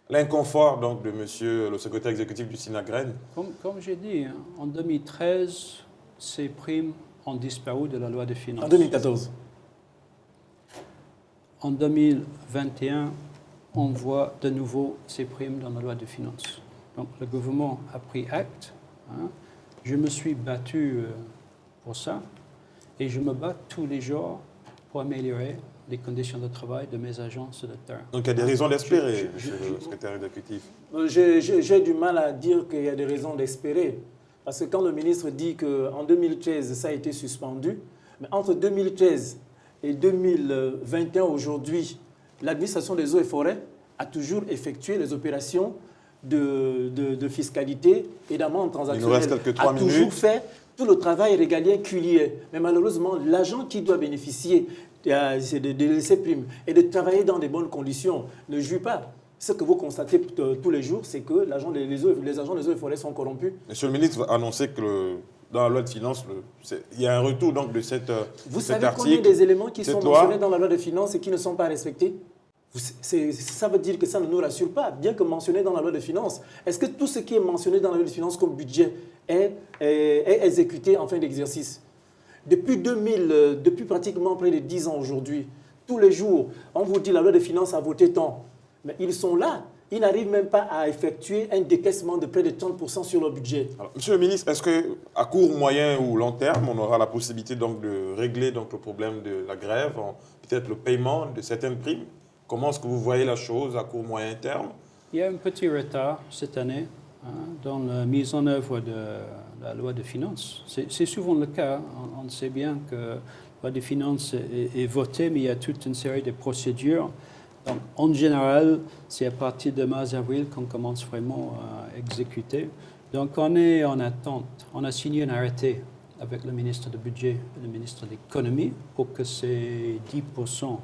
Speaker 2: l'inconfort donc, de monsieur le secrétaire exécutif du SINAGREN?
Speaker 4: Comme j'ai dit, hein, en 2013, ces primes ont disparu de la loi des finances.
Speaker 12: En 2014.
Speaker 4: En 2021, on voit de nouveau ces primes dans la loi des finances. Donc le gouvernement a pris acte. Hein. Je me suis battu pour ça et je me bats tous les jours pour améliorer les conditions de travail de mes agents sur le terrain.
Speaker 2: Donc il y a des raisons d'espérer, monsieur le secrétaire exécutif.
Speaker 12: J'ai du mal à dire qu'il y a des raisons d'espérer. Parce que quand le ministre dit qu'en 2013, ça a été suspendu, mais entre 2013 et 2021, aujourd'hui, l'administration des eaux et forêts a toujours effectué les opérations de fiscalité et d'amende transactionnelle.
Speaker 2: Il nous reste quelques 3 minutes.
Speaker 12: A toujours fait tout le travail régalien qu'il y est. Mais malheureusement, l'agent qui doit bénéficier de ces primes et de travailler dans de bonnes conditions ne jouit pas. Ce que vous constatez tous les jours, c'est que les agents des eaux et forêts sont corrompus.
Speaker 2: Monsieur le ministre va annoncer que dans la loi de finances, il y a un retour donc de cet article.
Speaker 12: Vous savez combien des éléments qui sont mentionnés dans la loi de finances et qui ne sont pas respectés? Ça veut dire que ça ne nous rassure pas, bien que mentionné dans la loi de finances. Est-ce que tout ce qui est mentionné dans la loi de finances comme budget est exécuté en fin d'exercice? Depuis pratiquement près de 10 ans aujourd'hui, tous les jours, on vous dit la loi de finances a voté tant. Mais ils sont là. Ils n'arrivent même pas à effectuer un décaissement de près de 30% sur leur budget.
Speaker 2: Alors, monsieur le ministre, est-ce qu'à court, moyen ou long terme, on aura la possibilité donc, de régler donc, le problème de la grève, peut-être le paiement de certaines primes? Comment est-ce que vous voyez la chose à court, moyen terme?
Speaker 4: Il y a un petit retard cette année dans la mise en œuvre de la loi de finances. C'est souvent le cas. On sait bien que la loi de finances est votée, mais il y a toute une série de procédures. Donc, en général, c'est à partir de mars-avril qu'on commence vraiment à exécuter. Donc, on est en attente. On a signé un arrêté avec le ministre du Budget et le ministre de l'Économie pour que ces 10%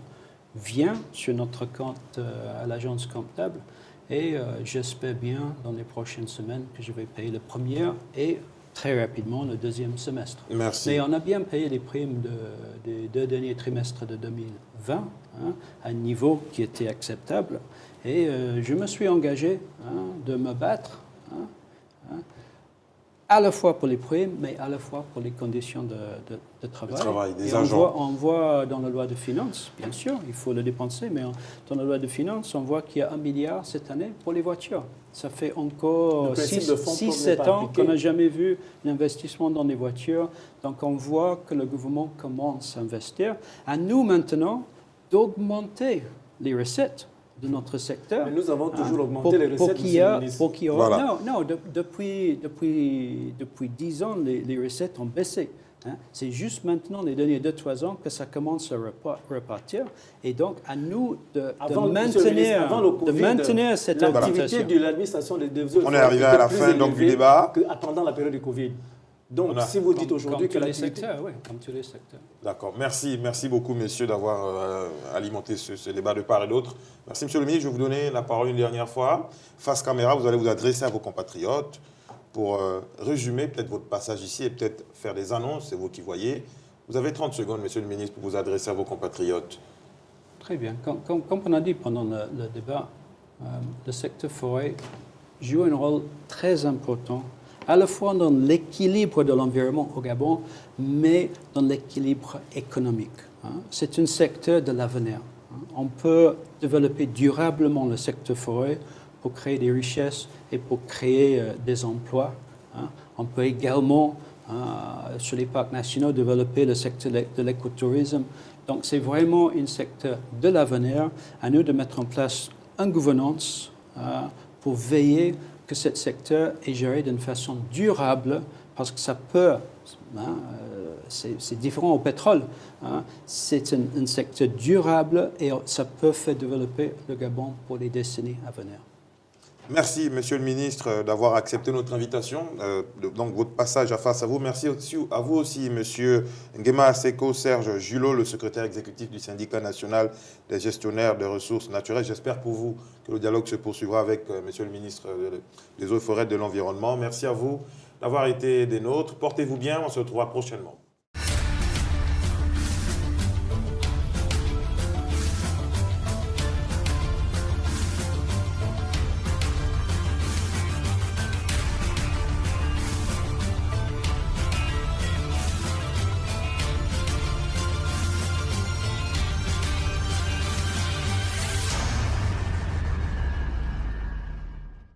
Speaker 4: viennent sur notre compte à l'agence comptable. Et j'espère bien, dans les prochaines semaines, que je vais payer le premier et très rapidement le deuxième semestre.
Speaker 2: Merci.
Speaker 4: Mais on a bien payé les primes des 2 derniers trimestres de 2020 à un niveau qui était acceptable. Et je me suis engagé de me battre à la fois pour les primes, mais à la fois pour les conditions de travail.
Speaker 2: Le travail des
Speaker 4: et
Speaker 2: agents.
Speaker 4: On voit dans la loi de finances, bien sûr, il faut le dépenser, mais dans la loi de finances, on voit qu'il y a 1 milliard cette année pour les voitures. Ça fait encore 6-7 ans qu'on n'a jamais vu l'investissement dans les voitures. Donc on voit que le gouvernement commence à investir. À nous maintenant d'augmenter les recettes de notre secteur.
Speaker 12: Mais nous avons toujours augmenté les recettes,
Speaker 2: Voilà.
Speaker 4: Non, depuis 10 ans, les recettes ont baissé. C'est juste maintenant, les derniers 2-3 ans, que ça commence à repartir. Et donc, à nous de maintenir cette
Speaker 12: l'activité de l'administration des
Speaker 2: on est arrivé à la fin donc, du débat.
Speaker 12: Pendant la période du Covid. Donc, si vous dites aujourd'hui que l'activité...
Speaker 4: Comme tous les secteurs.
Speaker 2: D'accord. Merci beaucoup, messieurs, d'avoir alimenté ce débat de part et d'autre. Merci, monsieur le ministre. Je vais vous donner la parole une dernière fois. Face caméra, vous allez vous adresser à vos compatriotes pour résumer peut-être votre passage ici et peut-être faire des annonces. C'est vous qui voyez. Vous avez 30 secondes, monsieur le ministre, pour vous adresser à vos compatriotes.
Speaker 4: Très bien. Comme on a dit pendant le débat, le secteur forêt joue un rôle très important à la fois dans l'équilibre de l'environnement au Gabon, mais dans l'équilibre économique. C'est un secteur de l'avenir. On peut développer durablement le secteur forêt pour créer des richesses et pour créer des emplois. On peut également, sur les parcs nationaux, développer le secteur de l'écotourisme, Donc c'est vraiment un secteur de l'avenir. À nous de mettre en place une gouvernance pour veiller que ce secteur est géré d'une façon durable, parce que ça peut, c'est différent au pétrole, c'est un secteur durable et ça peut faire développer le Gabon pour les décennies à venir.
Speaker 2: Merci, Monsieur le ministre, d'avoir accepté notre invitation. Donc, votre passage à Face à vous. Merci à vous aussi, Monsieur Nguema Aseko Serge Julot, le secrétaire exécutif du syndicat national des gestionnaires de ressources naturelles. J'espère pour vous que le dialogue se poursuivra avec Monsieur le ministre des Eaux et Forêts de l'Environnement. Merci à vous d'avoir été des nôtres. Portez-vous bien. On se retrouvera prochainement.